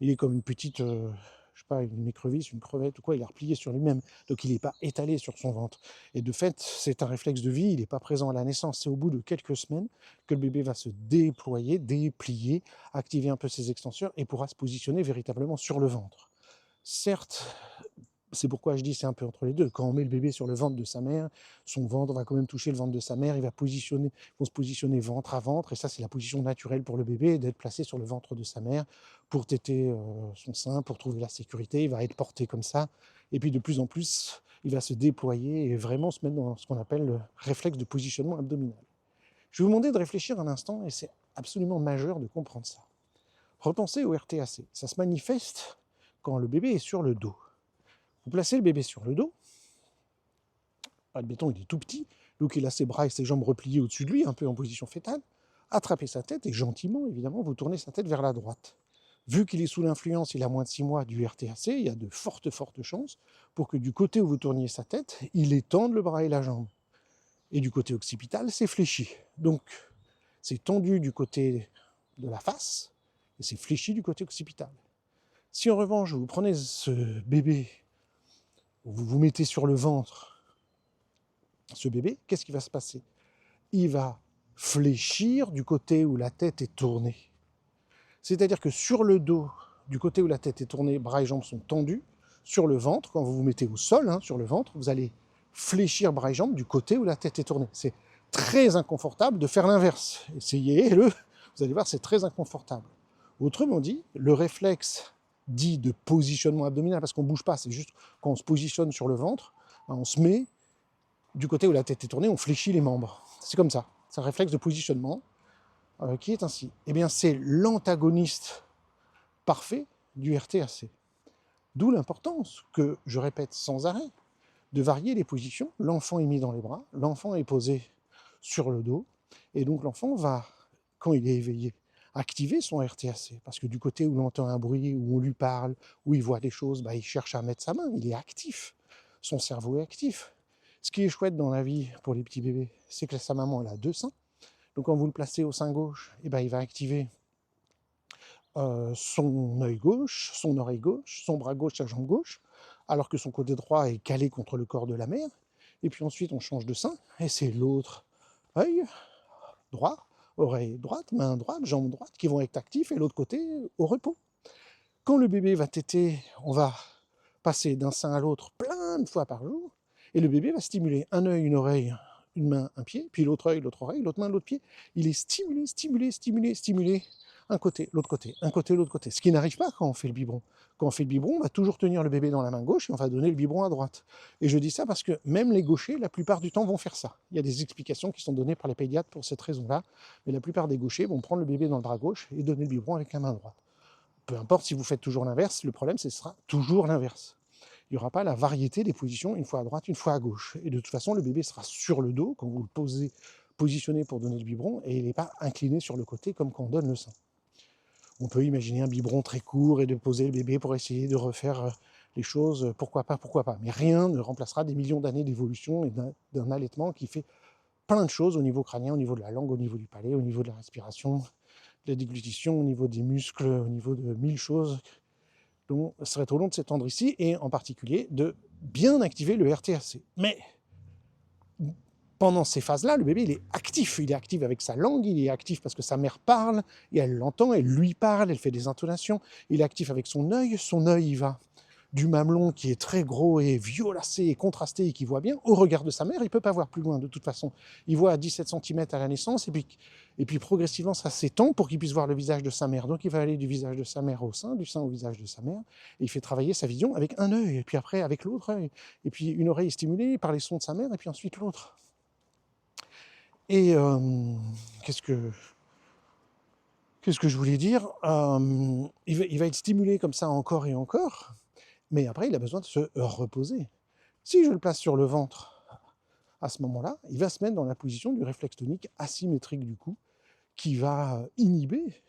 Il est comme une petite, je sais pas, une écrevisse, une crevette ou quoi, il est replié sur lui-même. Donc il n'est pas étalé sur son ventre. Et de fait, c'est un réflexe de vie, il n'est pas présent à la naissance. C'est au bout de quelques semaines que le bébé va se déployer, déplier, activer un peu ses extenseurs et pourra se positionner véritablement sur le ventre. Certes, c'est pourquoi je dis c'est un peu entre les deux. Quand on met le bébé sur le ventre de sa mère, son ventre va quand même toucher le ventre de sa mère, ils vont se positionner ventre à ventre, et ça c'est la position naturelle pour le bébé, d'être placé sur le ventre de sa mère pour téter son sein, pour trouver la sécurité, il va être porté comme ça, et puis de plus en plus, il va se déployer et vraiment se mettre dans ce qu'on appelle le réflexe de positionnement abdominal. Je vais vous demander de réfléchir un instant, et c'est absolument majeur de comprendre ça. Repensez au RTAC, ça se manifeste quand le bébé est sur le dos. Vous placez le bébé sur le dos, admettons il est tout petit, donc il a ses bras et ses jambes repliés au-dessus de lui, un peu en position fétale, attrapez sa tête et gentiment, évidemment, vous tournez sa tête vers la droite. Vu qu'il est sous l'influence, il a moins de 6 mois du RTAC, il y a de fortes chances pour que du côté où vous tourniez sa tête, il étende le bras et la jambe. Et du côté occipital, c'est fléchi. Donc, c'est tendu du côté de la face et c'est fléchi du côté occipital. Si en revanche, vous prenez ce bébé, vous vous mettez sur le ventre, ce bébé, qu'est-ce qui va se passer? Il va fléchir du côté où la tête est tournée. C'est-à-dire que sur le dos, du côté où la tête est tournée, bras et jambes sont tendus. Sur le ventre, quand vous vous mettez au sol, sur le ventre, vous allez fléchir bras et jambes du côté où la tête est tournée. C'est très inconfortable de faire l'inverse. Essayez-le, vous allez voir, c'est très inconfortable. Autrement dit, le réflexe dit de positionnement abdominal, parce qu'on ne bouge pas, c'est juste quand on se positionne sur le ventre, on se met du côté où la tête est tournée, on fléchit les membres. C'est comme ça, c'est un réflexe de positionnement qui est ainsi. Eh bien, c'est l'antagoniste parfait du RTAC. D'où l'importance que, je répète sans arrêt, de varier les positions. L'enfant est mis dans les bras, l'enfant est posé sur le dos, et donc l'enfant va, quand il est éveillé, activer son RTAC, parce que du côté où l'on entend un bruit, où on lui parle, où il voit des choses, il cherche à mettre sa main, il est actif, son cerveau est actif. Ce qui est chouette dans la vie pour les petits bébés, c'est que sa maman elle a 2 seins, donc quand vous le placez au sein gauche, il va activer son œil gauche, son oreille gauche, son bras gauche, sa jambe gauche, alors que son côté droit est calé contre le corps de la mère. Et puis ensuite, on change de sein, et c'est l'autre œil droit, oreille droite, main droite, jambe droite, qui vont être actifs, et l'autre côté au repos. Quand le bébé va téter, on va passer d'un sein à l'autre plein de fois par jour, et le bébé va stimuler un œil, une oreille, une main, un pied, puis l'autre œil, l'autre oreille, l'autre main, l'autre pied. Il est stimulé, stimulé, stimulé, stimulé, un côté, l'autre côté, un côté, l'autre côté. Ce qui n'arrive pas quand on fait le biberon. Quand on fait le biberon, on va toujours tenir le bébé dans la main gauche et on va donner le biberon à droite. Et je dis ça parce que même les gauchers, la plupart du temps, vont faire ça. Il y a des explications qui sont données par les pédiatres pour cette raison-là, mais la plupart des gauchers vont prendre le bébé dans le bras gauche et donner le biberon avec la main droite. Peu importe si vous faites toujours l'inverse, le problème, ce sera toujours l'inverse. Il n'y aura pas la variété des positions, une fois à droite, une fois à gauche. Et de toute façon, le bébé sera sur le dos quand vous le positionnez pour donner le biberon, et il n'est pas incliné sur le côté comme quand on donne le sein. On peut imaginer un biberon très court et de poser le bébé pour essayer de refaire les choses, pourquoi pas. Mais rien ne remplacera des millions d'années d'évolution et d'un allaitement qui fait plein de choses au niveau crânien, au niveau de la langue, au niveau du palais, au niveau de la respiration, de la déglutition, au niveau des muscles, au niveau de 1000 choses dont il serait trop long de s'étendre ici, et en particulier de bien activer le RTAC. Mais pendant ces phases-là, le bébé, il est actif avec sa langue, il est actif parce que sa mère parle, et elle l'entend, elle lui parle, elle fait des intonations, il est actif avec son œil, il va du mamelon qui est très gros et violacé et contrasté et qui voit bien, au regard de sa mère, il ne peut pas voir plus loin de toute façon. Il voit à 17 cm à la naissance, et puis progressivement ça s'étend pour qu'il puisse voir le visage de sa mère. Donc il va aller du visage de sa mère au sein, du sein au visage de sa mère, et il fait travailler sa vision avec un œil, et puis après avec l'autre œil, et puis une oreille stimulée par les sons de sa mère, et puis ensuite l'autre. Et qu'est-ce que je voulais dire, il va être stimulé comme ça encore et encore, mais après il a besoin de se reposer. Si je le place sur le ventre, à ce moment-là, il va se mettre dans la position du réflexe tonique asymétrique du cou, qui va inhiber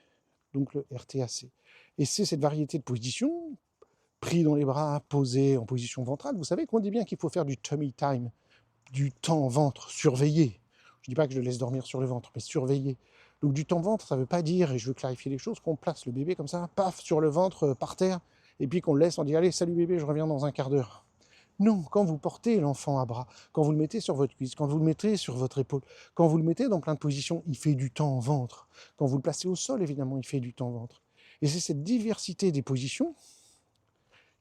donc le RTAC. Et c'est cette variété de positions, pris dans les bras, posé en position ventrale. Vous savez qu'on dit bien qu'il faut faire du tummy time, du temps ventre, surveillé. Je ne dis pas que je le laisse dormir sur le ventre, mais surveillé. Donc du temps ventre, ça ne veut pas dire, et je veux clarifier les choses, qu'on place le bébé comme ça, paf, sur le ventre, par terre, et puis qu'on le laisse, on dit, allez, salut bébé, je reviens dans un quart d'heure. Non, quand vous portez l'enfant à bras, quand vous le mettez sur votre cuisse, quand vous le mettez sur votre épaule, quand vous le mettez dans plein de positions, il fait du temps ventre. Quand vous le placez au sol, évidemment, il fait du temps ventre. Et c'est cette diversité des positions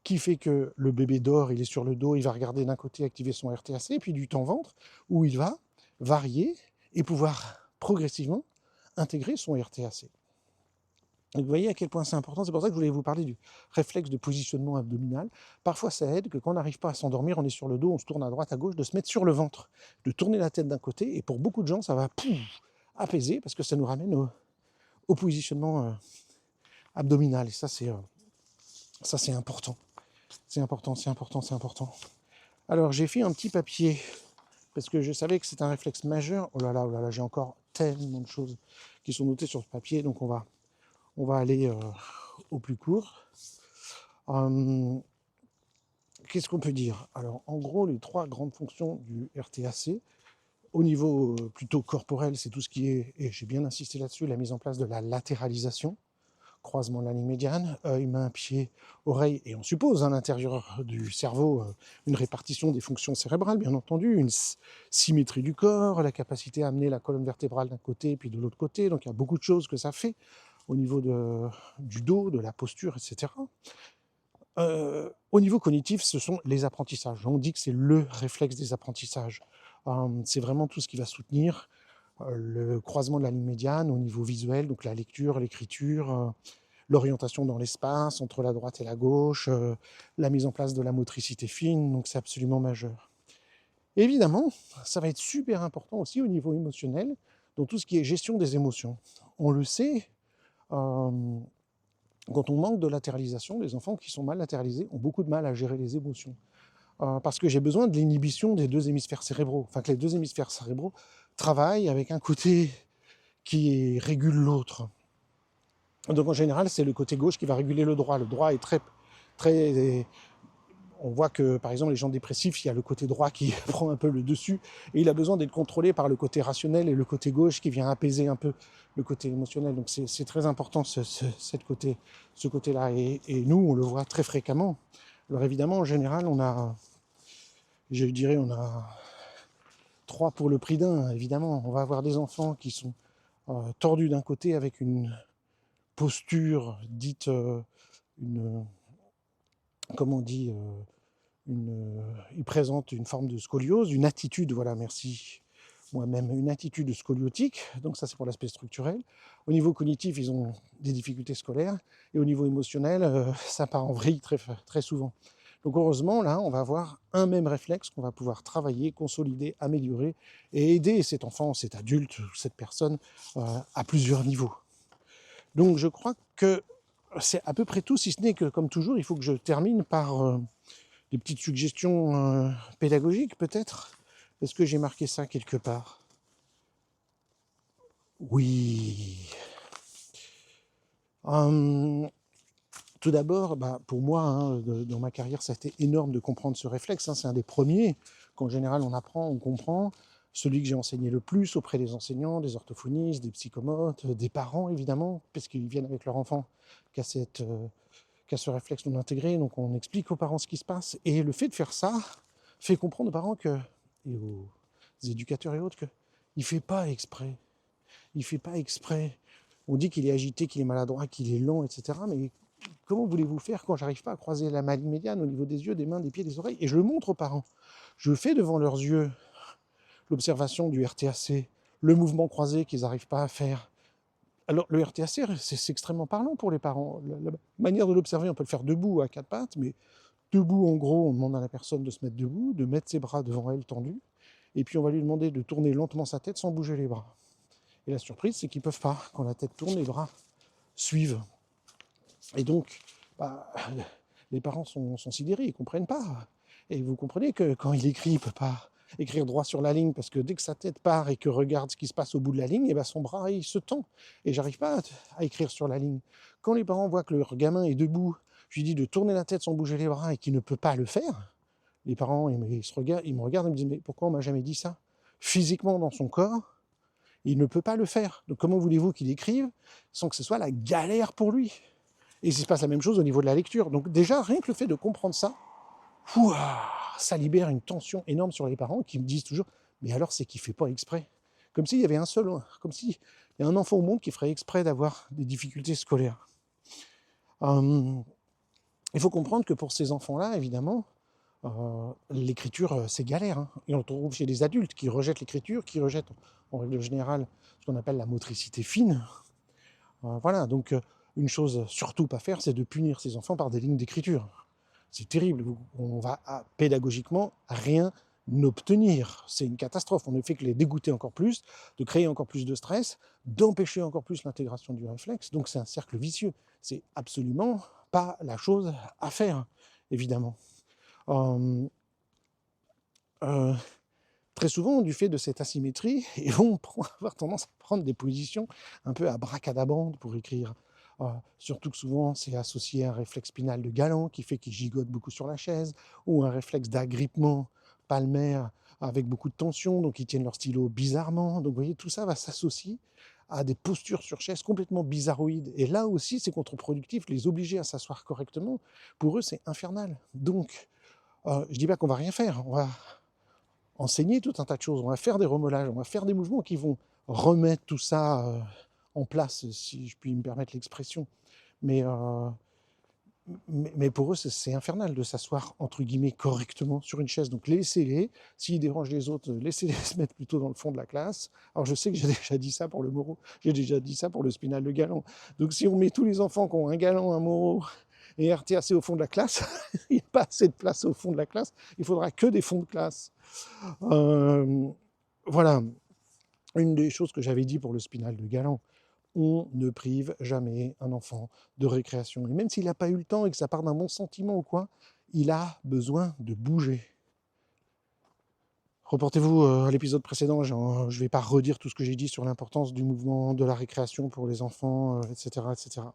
qui fait que le bébé dort, il est sur le dos, il va regarder d'un côté, activer son RTAC, et puis du temps ventre, où il va varier et pouvoir progressivement intégrer son RTAC. Donc vous voyez à quel point c'est important, c'est pour ça que je voulais vous parler du réflexe de positionnement abdominal. Parfois ça aide que quand on n'arrive pas à s'endormir, on est sur le dos, on se tourne à droite, à gauche, de se mettre sur le ventre, de tourner la tête d'un côté, et pour beaucoup de gens ça va apaiser, parce que ça nous ramène au positionnement abdominal, et ça c'est important. C'est important, c'est important, c'est important. Alors j'ai fait un petit papier, parce que je savais que c'est un réflexe majeur. Oh là là, j'ai encore tellement de choses qui sont notées sur ce papier, donc on va aller au plus court. Qu'est-ce qu'on peut dire? Alors en gros, les trois grandes fonctions du RTAC, au niveau plutôt corporel, c'est tout ce qui est, et j'ai bien insisté là-dessus, la mise en place de la latéralisation, croisement de la ligne médiane, œil, main, pied, oreille, et on suppose à l'intérieur du cerveau une répartition des fonctions cérébrales, bien entendu, une symétrie du corps, la capacité à amener la colonne vertébrale d'un côté puis de l'autre côté, donc il y a beaucoup de choses que ça fait au niveau du dos, de la posture, etc. Au niveau cognitif, ce sont les apprentissages. On dit que c'est le réflexe des apprentissages. C'est vraiment tout ce qui va soutenir le croisement de la ligne médiane au niveau visuel, donc la lecture, l'écriture, l'orientation dans l'espace entre la droite et la gauche, la mise en place de la motricité fine, donc c'est absolument majeur. Et évidemment, ça va être super important aussi au niveau émotionnel, dans tout ce qui est gestion des émotions. On le sait, quand on manque de latéralisation, les enfants qui sont mal latéralisés ont beaucoup de mal à gérer les émotions. Parce que j'ai besoin de l'inhibition des deux hémisphères cérébraux, enfin que les deux hémisphères cérébraux travaillent avec un côté qui régule l'autre. Donc en général, c'est le côté gauche qui va réguler le droit. Le droit est très On voit que, par exemple, les gens dépressifs, il y a le côté droit qui prend un peu le dessus, et il a besoin d'être contrôlé par le côté rationnel et le côté gauche qui vient apaiser un peu le côté émotionnel. Donc c'est très important ce côté-là, et nous, on le voit très fréquemment. Alors évidemment, en général, on a 3 pour le prix d'un, évidemment. On va avoir des enfants qui sont tordus d'un côté avec une posture dite, comment on dit, il présente une forme de scoliose, une attitude, voilà, merci, moi-même, une attitude scoliotique, donc ça c'est pour l'aspect structurel. Au niveau cognitif, ils ont des difficultés scolaires, et au niveau émotionnel, ça part en vrille très, très souvent. Donc heureusement, là, on va avoir un même réflexe qu'on va pouvoir travailler, consolider, améliorer, et aider cet enfant, cet adulte, cette personne, à plusieurs niveaux. Donc je crois que c'est à peu près tout, si ce n'est que, comme toujours, il faut que je termine par des petites suggestions pédagogiques, peut-être. Est-ce que j'ai marqué ça quelque part? Oui. Tout d'abord, pour moi, dans ma carrière, ça a été énorme de comprendre ce réflexe. C'est un des premiers qu'en général on apprend, on comprend. Celui que j'ai enseigné le plus auprès des enseignants, des orthophonistes, des psychomotes, des parents évidemment, parce qu'ils viennent avec leur enfant qui a ce réflexe non intégré. Donc on explique aux parents ce qui se passe. Et le fait de faire ça fait comprendre aux parents et aux éducateurs et autres qu'il ne fait pas exprès. Il ne fait pas exprès. On dit qu'il est agité, qu'il est maladroit, qu'il est lent, etc. Mais comment voulez-vous faire quand j'arrive pas à croiser la maline médiane au niveau des yeux, des mains, des pieds, des oreilles? Et je le montre aux parents. Je fais devant leurs yeux l'observation du RTAC, le mouvement croisé qu'ils n'arrivent pas à faire. Alors le RTAC, c'est extrêmement parlant pour les parents. La manière de l'observer, on peut le faire debout à 4 pattes, mais debout, en gros, on demande à la personne de se mettre debout, de mettre ses bras devant elle tendus, et puis on va lui demander de tourner lentement sa tête sans bouger les bras. Et la surprise, c'est qu'ils ne peuvent pas. Quand la tête tourne, les bras suivent. Et donc, les parents sont sidérés, ils ne comprennent pas. Et vous comprenez que quand il écrit, il ne peut pas écrire droit sur la ligne, parce que dès que sa tête part et que regarde ce qui se passe au bout de la ligne, et son bras il se tend. Et j'arrive pas à écrire sur la ligne. Quand les parents voient que leur gamin est debout, je lui dis de tourner la tête sans bouger les bras et qu'il ne peut pas le faire, les parents ils me regardent et me disent mais pourquoi on m'a jamais dit ça? Physiquement dans son corps, il ne peut pas le faire. Donc comment voulez-vous qu'il écrive sans que ce soit la galère pour lui? Et il se passe la même chose au niveau de la lecture. Donc déjà, rien que le fait de comprendre ça, ça libère une tension énorme sur les parents qui me disent toujours « Mais alors, c'est qu'il ne fait pas exprès ». Comme s'il y avait comme s'il y a un enfant au monde qui ferait exprès d'avoir des difficultés scolaires. Il faut comprendre que pour ces enfants-là, évidemment, l'écriture, c'est galère. Et on le trouve chez des adultes qui rejettent l'écriture, qui rejettent, en règle générale, ce qu'on appelle la motricité fine. Voilà, donc une chose surtout pas faire, c'est de punir ses enfants par des lignes d'écriture. C'est terrible, on va pédagogiquement rien obtenir. C'est une catastrophe, on ne fait que les dégoûter encore plus, de créer encore plus de stress, d'empêcher encore plus l'intégration du réflexe, donc c'est un cercle vicieux. C'est absolument pas la chose à faire, évidemment. Très souvent, du fait de cette asymétrie, ils vont avoir tendance à prendre des positions un peu abracadabrante pour écrire. Surtout que souvent, c'est associé à un réflexe spinal de Galant qui fait qu'ils gigotent beaucoup sur la chaise, ou un réflexe d'agrippement palmaire avec beaucoup de tension, donc ils tiennent leur stylo bizarrement. Donc vous voyez, tout ça va s'associer à des postures sur chaise complètement bizarroïdes. Et là aussi, c'est contre-productif, les obliger à s'asseoir correctement, pour eux, c'est infernal. Donc, je ne dis pas qu'on va rien faire, on va enseigner tout un tas de choses, on va faire des remolages, on va faire des mouvements qui vont remettre tout ça en place, si je puis me permettre l'expression. Mais pour eux, c'est infernal de s'asseoir, entre guillemets, correctement sur une chaise. Donc laissez-les, s'ils dérangent les autres, laissez-les se mettre plutôt dans le fond de la classe. Alors je sais que j'ai déjà dit ça pour le Moro, j'ai déjà dit ça pour le spinal de Galant. Donc si on met tous les enfants qui ont un Galant, un Moro et RTAC au fond de la classe, il n'y a pas assez de place au fond de la classe, il faudra que des fonds de classe. Voilà, une des choses que j'avais dit pour le spinal de Galant, on ne prive jamais un enfant de récréation. Et même s'il n'a pas eu le temps et que ça part d'un bon sentiment ou quoi, il a besoin de bouger. Reportez-vous à l'épisode précédent, je ne vais pas redire tout ce que j'ai dit sur l'importance du mouvement, de la récréation pour les enfants, etc., etc.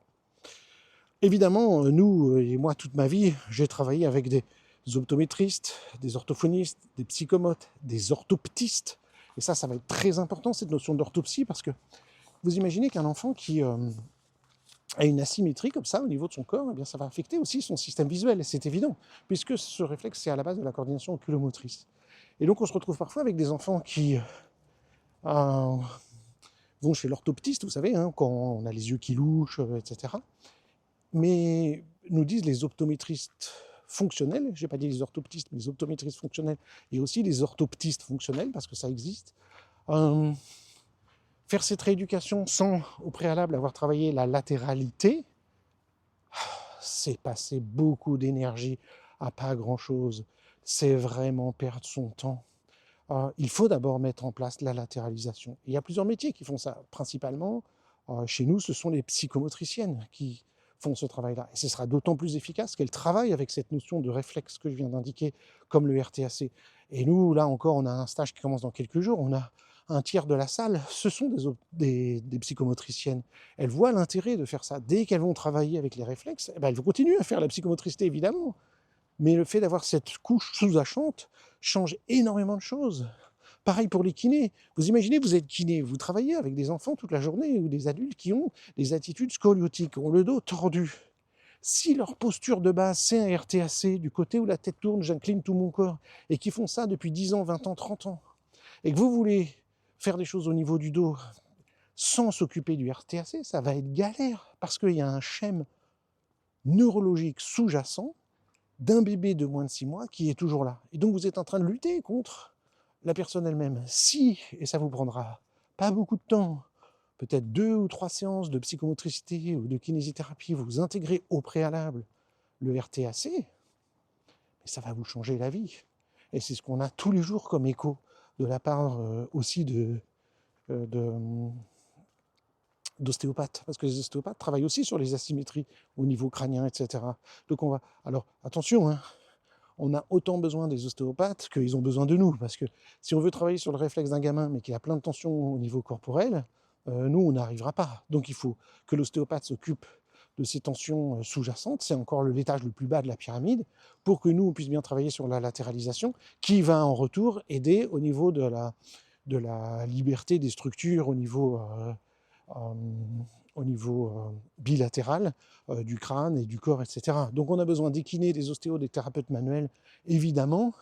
Évidemment, nous, et moi toute ma vie, j'ai travaillé avec des optométristes, des orthophonistes, des psychomotes, des orthoptistes. Et ça va être très important, cette notion d'orthopsie, parce que vous imaginez qu'un enfant qui a une asymétrie comme ça au niveau de son corps, eh bien, ça va affecter aussi son système visuel, et c'est évident, puisque ce réflexe, c'est à la base de la coordination oculomotrice. Et donc on se retrouve parfois avec des enfants qui vont chez l'orthoptiste, vous savez, hein, quand on a les yeux qui louchent, etc. Mais nous disent les optométristes fonctionnels, je n'ai pas dit les orthoptistes, mais les optométristes fonctionnels, et aussi les orthoptistes fonctionnels, parce que ça existe, faire cette rééducation sans, au préalable, avoir travaillé la latéralité, c'est passer beaucoup d'énergie à pas grand-chose. C'est vraiment perdre son temps. Il faut d'abord mettre en place la latéralisation. Il y a plusieurs métiers qui font ça. Principalement, chez nous, ce sont les psychomotriciennes qui font ce travail-là. Et ce sera d'autant plus efficace qu'elles travaillent avec cette notion de réflexe que je viens d'indiquer, comme le RTAC. Et nous, là encore, on a un stage qui commence dans quelques jours. On a un tiers de la salle, ce sont des psychomotriciennes. Elles voient l'intérêt de faire ça. Dès qu'elles vont travailler avec les réflexes, eh ben, elles vont continuer à faire la psychomotricité, évidemment. Mais le fait d'avoir cette couche sous-jacente change énormément de choses. Pareil pour les kinés. Vous imaginez, vous êtes kiné, vous travaillez avec des enfants toute la journée ou des adultes qui ont des attitudes scoliotiques, ont le dos tordu. Si leur posture de base, c'est un RTAC, du côté où la tête tourne, j'incline tout mon corps, et qui font ça depuis 10 ans, 20 ans, 30 ans, et que vous voulez faire des choses au niveau du dos sans s'occuper du RTAC, ça va être galère, parce qu'il y a un schème neurologique sous-jacent d'un bébé de moins de 6 mois qui est toujours là. Et donc vous êtes en train de lutter contre la personne elle-même. Si, et ça vous prendra pas beaucoup de temps, peut-être 2 ou 3 séances de psychomotricité ou de kinésithérapie, vous intégrez au préalable le RTAC, mais ça va vous changer la vie. Et c'est ce qu'on a tous les jours comme écho de la part aussi d'ostéopathes, parce que les ostéopathes travaillent aussi sur les asymétries au niveau crânien, etc. Donc on va... Alors attention, hein, on a autant besoin des ostéopathes qu'ils ont besoin de nous, parce que si on veut travailler sur le réflexe d'un gamin, mais qu'il a plein de tensions au niveau corporel, nous, on n'arrivera pas. Donc il faut que l'ostéopathe s'occupe de ces tensions sous-jacentes, c'est encore l'étage le plus bas de la pyramide, pour que nous, on puisse bien travailler sur la latéralisation, qui va en retour aider au niveau de la liberté des structures, au niveau bilatéral du crâne et du corps, etc. Donc on a besoin des kinés, des ostéos, des thérapeutes manuels, évidemment.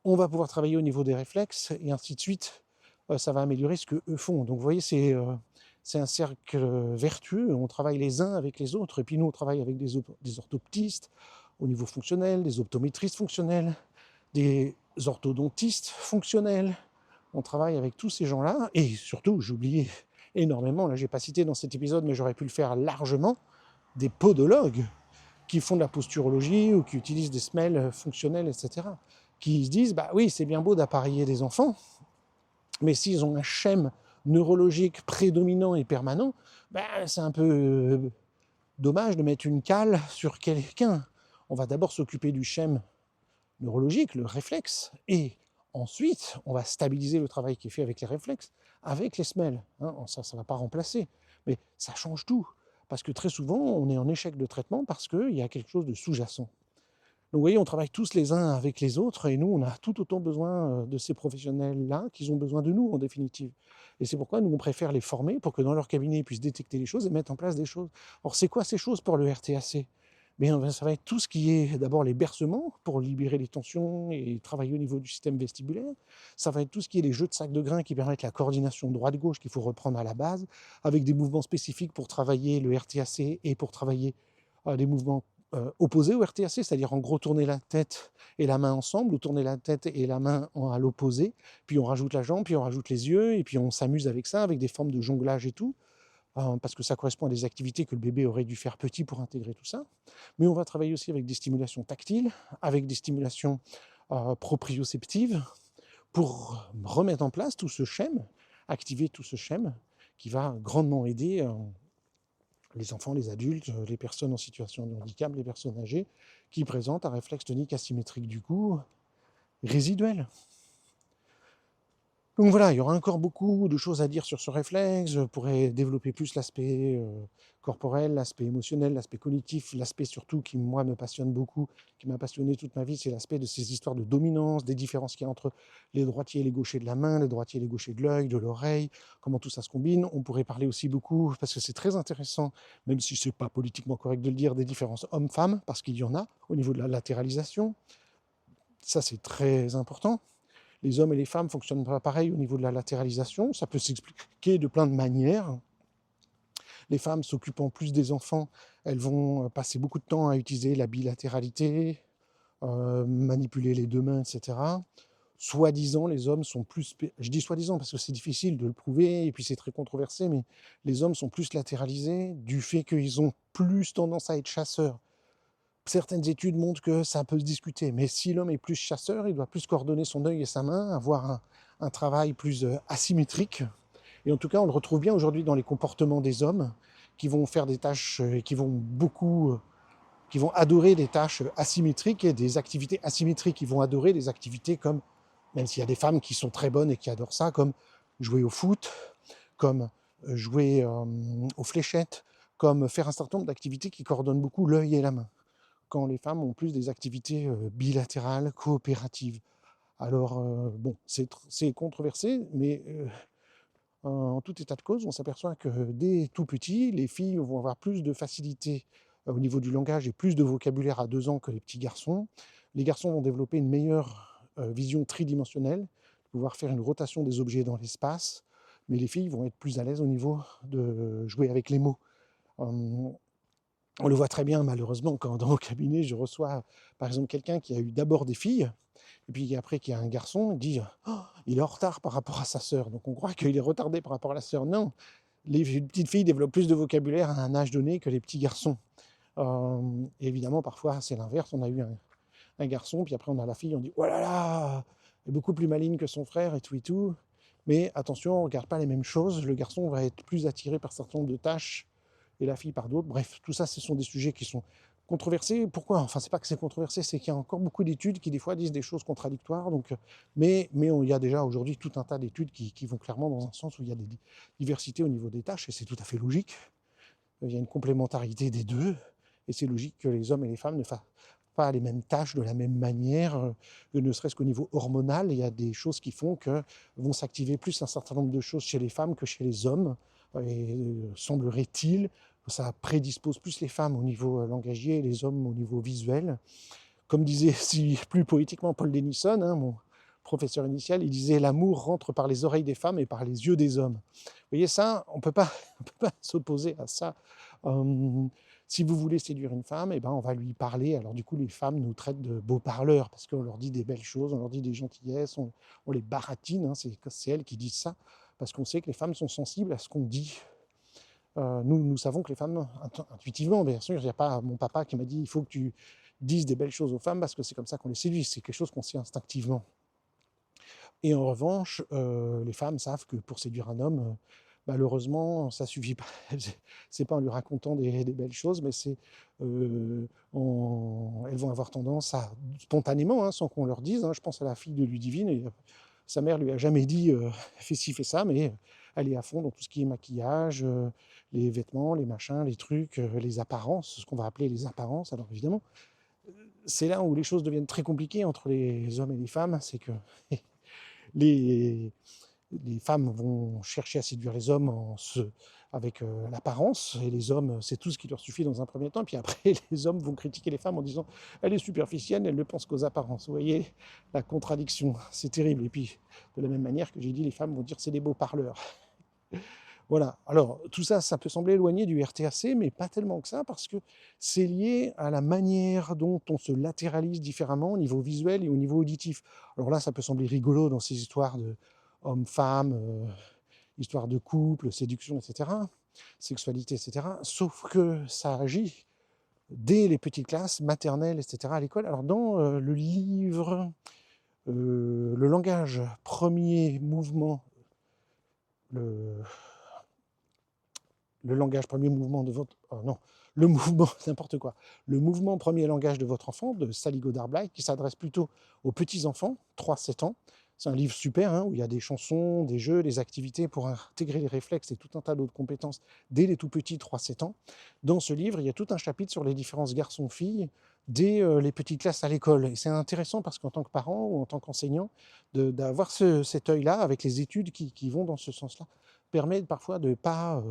On va pouvoir travailler au niveau des réflexes, et ainsi de suite. Ça va améliorer ce qu'eux font. Donc vous voyez, c'est un cercle vertueux. On travaille les uns avec les autres, et puis nous, on travaille avec des orthoptistes au niveau fonctionnel, des optométristes fonctionnels, des orthodontistes fonctionnels. On travaille avec tous ces gens-là, et surtout, j'ai oublié énormément, là j'ai pas cité dans cet épisode, mais j'aurais pu le faire largement, des podologues qui font de la posturologie ou qui utilisent des semelles fonctionnelles, etc. Qui se disent, bah oui, c'est bien beau d'appareiller des enfants, mais s'ils ont un schème neurologique prédominant et permanent, bah, c'est un peu dommage de mettre une cale sur quelqu'un. On va d'abord s'occuper du schème neurologique, le réflexe, et ensuite, on va stabiliser le travail qui est fait avec les réflexes, avec les semelles. Hein, ça ne va pas remplacer, mais ça change tout. Parce que très souvent, on est en échec de traitement parce qu'il y a quelque chose de sous-jacent. Donc vous voyez, on travaille tous les uns avec les autres, et nous, on a tout autant besoin de ces professionnels-là qu'ils ont besoin de nous, en définitive. Et c'est pourquoi nous, on préfère les former pour que dans leur cabinet, ils puissent détecter les choses et mettre en place des choses. Or, c'est quoi ces choses pour le RTAC ? Mais ça va être tout ce qui est d'abord les bercements pour libérer les tensions et travailler au niveau du système vestibulaire. Ça va être tout ce qui est les jeux de sacs de grains qui permettent la coordination droite-gauche qu'il faut reprendre à la base, avec des mouvements spécifiques pour travailler le RTAC et pour travailler des mouvements opposés au RTAC, c'est-à-dire en gros tourner la tête et la main ensemble, ou tourner la tête et la main à l'opposé, puis on rajoute la jambe, puis on rajoute les yeux, et puis on s'amuse avec ça, avec des formes de jonglage et tout. Parce que ça correspond à des activités que le bébé aurait dû faire petit pour intégrer tout ça. Mais on va travailler aussi avec des stimulations tactiles, avec des stimulations proprioceptives, pour remettre en place tout ce schème, activer tout ce schème, qui va grandement aider les enfants, les adultes, les personnes en situation de handicap, les personnes âgées, qui présentent un réflexe tonique asymétrique du cou résiduel. Donc voilà, il y aura encore beaucoup de choses à dire sur ce réflexe. Je pourrais développer plus l'aspect corporel, l'aspect émotionnel, l'aspect cognitif, l'aspect surtout qui, moi, me passionne beaucoup, qui m'a passionné toute ma vie, c'est l'aspect de ces histoires de dominance, des différences qu'il y a entre les droitiers et les gauchers de la main, les droitiers et les gauchers de l'œil, de l'oreille, comment tout ça se combine. On pourrait parler aussi beaucoup, parce que c'est très intéressant, même si c'est pas politiquement correct de le dire, des différences hommes-femmes, parce qu'il y en a au niveau de la latéralisation. Ça, c'est très important. Les hommes et les femmes ne fonctionnent pas pareil au niveau de la latéralisation. Ça peut s'expliquer de plein de manières. Les femmes s'occupant plus des enfants, elles vont passer beaucoup de temps à utiliser la bilatéralité, manipuler les deux mains, etc. Soi-disant, les hommes sont plus... Je dis soi-disant parce que c'est difficile de le prouver et puis c'est très controversé, mais les hommes sont plus latéralisés du fait qu'ils ont plus tendance à être chasseurs. Certaines études montrent que ça peut se discuter, mais si l'homme est plus chasseur, il doit plus coordonner son œil et sa main, avoir un travail plus asymétrique. Et en tout cas, on le retrouve bien aujourd'hui dans les comportements des hommes qui vont faire des tâches, qui vont qui vont adorer des tâches asymétriques et des activités asymétriques. Ils vont adorer des activités comme, même s'il y a des femmes qui sont très bonnes et qui adorent ça, comme jouer au foot, comme jouer aux fléchettes, comme faire un certain nombre d'activités qui coordonnent beaucoup l'œil et la main, quand les femmes ont plus des activités bilatérales, coopératives. Alors, bon, c'est controversé, mais en tout état de cause, on s'aperçoit que dès tout petit, les filles vont avoir plus de facilité au niveau du langage et plus de vocabulaire à 2 ans que les petits garçons. Les garçons vont développer une meilleure vision tridimensionnelle, pouvoir faire une rotation des objets dans l'espace, mais les filles vont être plus à l'aise au niveau de jouer avec les mots. On le voit très bien, malheureusement, quand dans mon cabinet, je reçois, par exemple, quelqu'un qui a eu d'abord des filles, et puis après qui a un garçon, il dit oh, il est en retard par rapport à sa sœur. Donc on croit qu'il est retardé par rapport à la sœur. Non, les petites filles développent plus de vocabulaire à un âge donné que les petits garçons. Et évidemment, parfois, c'est l'inverse. On a eu un garçon, puis après, on a la fille, on dit oh là là, elle est beaucoup plus maligne que son frère, et tout et tout. Mais attention, on ne regarde pas les mêmes choses. Le garçon va être plus attiré par un certain nombre de tâches et la fille par d'autres. Bref, tout ça, ce sont des sujets qui sont controversés. Pourquoi? Enfin, c'est pas que c'est controversé, c'est qu'il y a encore beaucoup d'études qui, des fois, disent des choses contradictoires. Donc, mais il y a déjà aujourd'hui tout un tas d'études qui vont clairement dans un sens où il y a des diversités au niveau des tâches, et c'est tout à fait logique. Il y a une complémentarité des deux, et c'est logique que les hommes et les femmes ne fassent pas les mêmes tâches de la même manière, ne serait-ce qu'au niveau hormonal. Il y a des choses qui font que vont s'activer plus un certain nombre de choses chez les femmes que chez les hommes. Et semblerait-il que ça prédispose plus les femmes au niveau langagier et les hommes au niveau visuel. Comme disait si plus poétiquement Paul Denison, mon professeur initial, il disait l'amour rentre par les oreilles des femmes et par les yeux des hommes. Vous voyez ça, on peut pas s'opposer à ça. Si vous voulez séduire une femme, eh ben on va lui parler. Alors du coup, les femmes nous traitent de beaux parleurs parce qu'on leur dit des belles choses, on leur dit des gentillesses, on les baratine. C'est elles qui disent ça parce qu'on sait que les femmes sont sensibles à ce qu'on dit. Nous savons que les femmes, intuitivement, bien sûr, il n'y a pas mon papa qui m'a dit il faut que tu dises des belles choses aux femmes parce que c'est comme ça qu'on les séduit. C'est quelque chose qu'on sait instinctivement. Et en revanche, les femmes savent que pour séduire un homme, malheureusement, ça suffit pas. C'est pas en lui racontant des belles choses, mais c'est elles vont avoir tendance à spontanément, sans qu'on leur dise. Je pense à la fille de Ludivine, et sa mère lui a jamais dit fais ci, fais ça, mais elle est à fond dans tout ce qui est maquillage, les vêtements, les machins, les trucs, les apparences, ce qu'on va appeler les apparences. Alors évidemment, c'est là où les choses deviennent très compliquées entre les hommes et les femmes, c'est que les, les femmes vont chercher à séduire les hommes avec l'apparence, et les hommes, c'est tout ce qui leur suffit dans un premier temps. Puis après, les hommes vont critiquer les femmes en disant elle est superficielle, elle ne pense qu'aux apparences. Vous voyez la contradiction, c'est terrible. Et puis, de la même manière que j'ai dit, les femmes vont dire c'est des beaux parleurs. Voilà, alors tout ça, ça peut sembler éloigné du RTAC, mais pas tellement que ça, parce que c'est lié à la manière dont on se latéralise différemment au niveau visuel et au niveau auditif. Alors là, ça peut sembler rigolo dans ces histoires de hommes-femmes, histoires de couple, séduction, etc., sexualité, etc., sauf que ça agit dès les petites classes, maternelles, etc., à l'école. Alors dans le livre, le langage premier mouvement, le langage premier mouvement de votre... Oh non, le mouvement, n'importe quoi. Le mouvement premier langage de votre enfant, de Sally Godard-Blight, qui s'adresse plutôt aux petits-enfants, 3-7 ans. C'est un livre super, hein, où il y a des chansons, des jeux, des activités pour intégrer les réflexes et tout un tas d'autres compétences dès les tout petits 3-7 ans. Dans ce livre, il y a tout un chapitre sur les différences garçons-filles dès les petites classes à l'école. Et c'est intéressant parce qu'en tant que parent ou en tant qu'enseignant, d'avoir cet œil-là avec les études qui vont dans ce sens-là, permet parfois de ne pas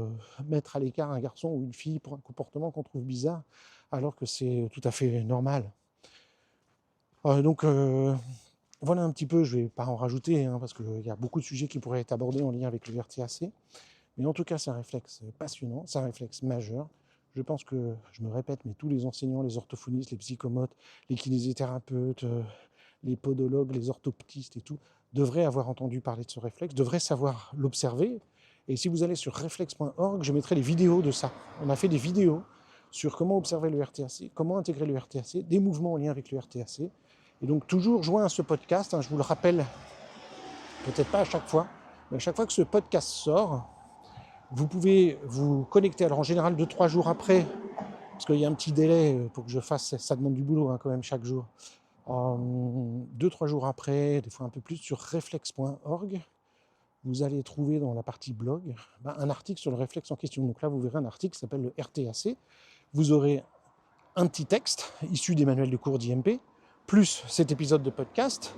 mettre à l'écart un garçon ou une fille pour un comportement qu'on trouve bizarre, alors que c'est tout à fait normal. Donc voilà un petit peu, je ne vais pas en rajouter, hein, parce qu'il y a beaucoup de sujets qui pourraient être abordés en lien avec le RTAC. Mais en tout cas, c'est un réflexe passionnant, c'est un réflexe majeur. Je pense que, je me répète, mais tous les enseignants, les orthophonistes, les psychomotes, les kinésithérapeutes, les podologues, les orthoptistes et tout, devraient avoir entendu parler de ce réflexe, devraient savoir l'observer. Et si vous allez sur reflex.org, je mettrai les vidéos de ça. On a fait des vidéos sur comment observer le RTAC, comment intégrer le RTAC, des mouvements en lien avec le RTAC. Et donc toujours joint à ce podcast, hein, je vous le rappelle, peut-être pas à chaque fois, mais à chaque fois que ce podcast sort, vous pouvez vous connecter, alors en général 2-3 jours après, parce qu'il y a un petit délai pour que je fasse, ça demande du boulot hein, quand même chaque jour. 2-3 jours après, des fois un peu plus, sur reflex.org, vous allez trouver dans la partie blog un article sur le réflexe en question. Donc là, vous verrez un article qui s'appelle le RTAC. Vous aurez un petit texte issu des manuels de cours d'IMP, plus cet épisode de podcast,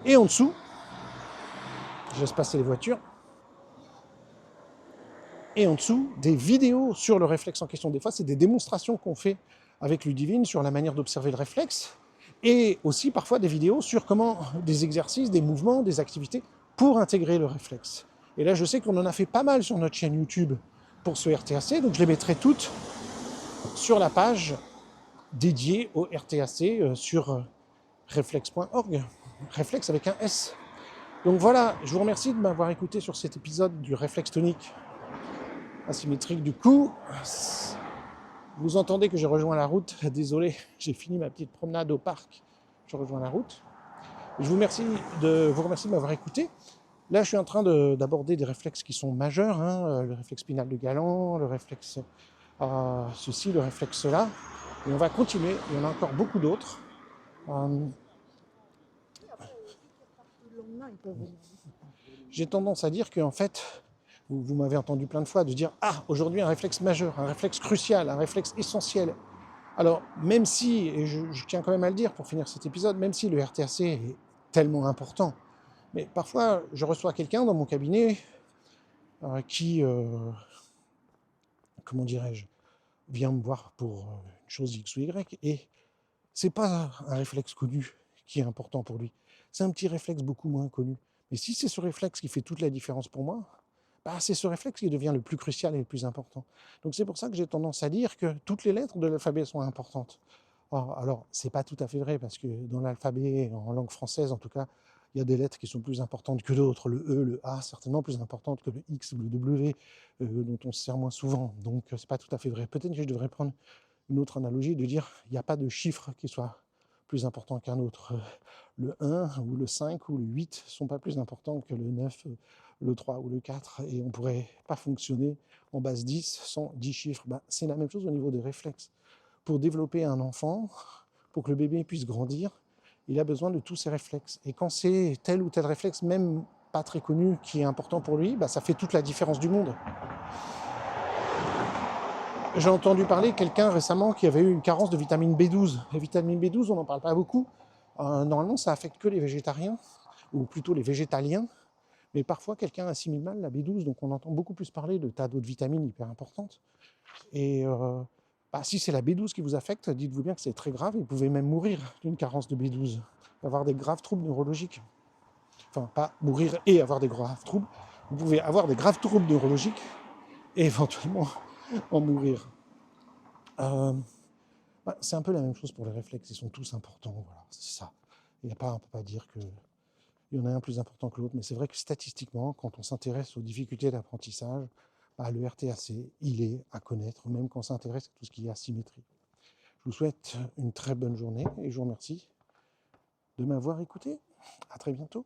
et en dessous, je laisse passer les voitures, et en dessous, des vidéos sur le réflexe en question. Des fois, c'est des démonstrations qu'on fait avec Ludivine sur la manière d'observer le réflexe, et aussi parfois des vidéos sur comment des exercices, des mouvements, des activités pour intégrer le réflexe. Et là, je sais qu'on en a fait pas mal sur notre chaîne YouTube pour ce RTAC, donc je les mettrai toutes sur la page dédiée au RTAC sur reflex.org, réflexe avec un S. Donc voilà, je vous remercie de m'avoir écouté sur cet épisode du réflexe tonique asymétrique du cou. Vous entendez que j'ai rejoint la route, désolé, j'ai fini ma petite promenade au parc, je rejoins la route. Je vous remercie de m'avoir écouté. Là, je suis en train d'aborder des réflexes qui sont majeurs, hein, le réflexe spinal de Galant, le réflexe ceci, le réflexe cela. Et on va continuer, il y en a encore beaucoup d'autres. J'ai tendance à dire qu'en fait, vous m'avez entendu plein de fois de dire « Ah, aujourd'hui un réflexe majeur, un réflexe crucial, un réflexe essentiel ». Alors, même si, et je tiens quand même à le dire pour finir cet épisode, même si le RTAC est tellement important, mais parfois je reçois quelqu'un dans mon cabinet qui, comment dirais-je, vient me voir pour une chose X ou Y, et c'est pas un réflexe connu qui est important pour lui. C'est un petit réflexe beaucoup moins connu. Mais si c'est ce réflexe qui fait toute la différence pour moi, bah c'est ce réflexe qui devient le plus crucial et le plus important. Donc c'est pour ça que j'ai tendance à dire que toutes les lettres de l'alphabet sont importantes. Alors, c'est pas tout à fait vrai, parce que dans l'alphabet, en langue française en tout cas, il y a des lettres qui sont plus importantes que d'autres. Le E, le A, certainement plus importantes que le X ou le W, dont on se sert moins souvent. Donc c'est pas tout à fait vrai. Peut-être que je devrais prendre une autre analogie de dire il n'y a pas de chiffre qui soit plus important qu'un autre. Le 1 ou le 5 ou le 8 ne sont pas plus importants que le 9, le 3 ou le 4, et on ne pourrait pas fonctionner en base 10 sans 10 chiffres. C'est la même chose au niveau des réflexes. Pour développer un enfant, pour que le bébé puisse grandir, il a besoin de tous ces réflexes. Et quand c'est tel ou tel réflexe, même pas très connu, qui est important pour lui, ça fait toute la différence du monde. J'ai entendu parler de quelqu'un récemment qui avait eu une carence de vitamine B12. La vitamine B12, on n'en parle pas beaucoup. Normalement, ça affecte que les végétariens, ou plutôt les végétaliens. Mais parfois, quelqu'un assimile mal la B12, donc on entend beaucoup plus parler de tas d'autres vitamines hyper importantes. Et si c'est la B12 qui vous affecte, dites-vous bien que c'est très grave, et vous pouvez même mourir d'une carence de B12, avoir des graves troubles neurologiques. Enfin, pas mourir et avoir des graves troubles, vous pouvez avoir des graves troubles neurologiques et éventuellement en mourir. C'est un peu la même chose pour les réflexes, ils sont tous importants, voilà, c'est ça. On ne peut pas dire qu'il y en a un plus important que l'autre, mais c'est vrai que statistiquement, quand on s'intéresse aux difficultés d'apprentissage, le RTAC, il est à connaître, même quand on s'intéresse à tout ce qui est asymétrie. Je vous souhaite une très bonne journée et je vous remercie de m'avoir écouté. À très bientôt.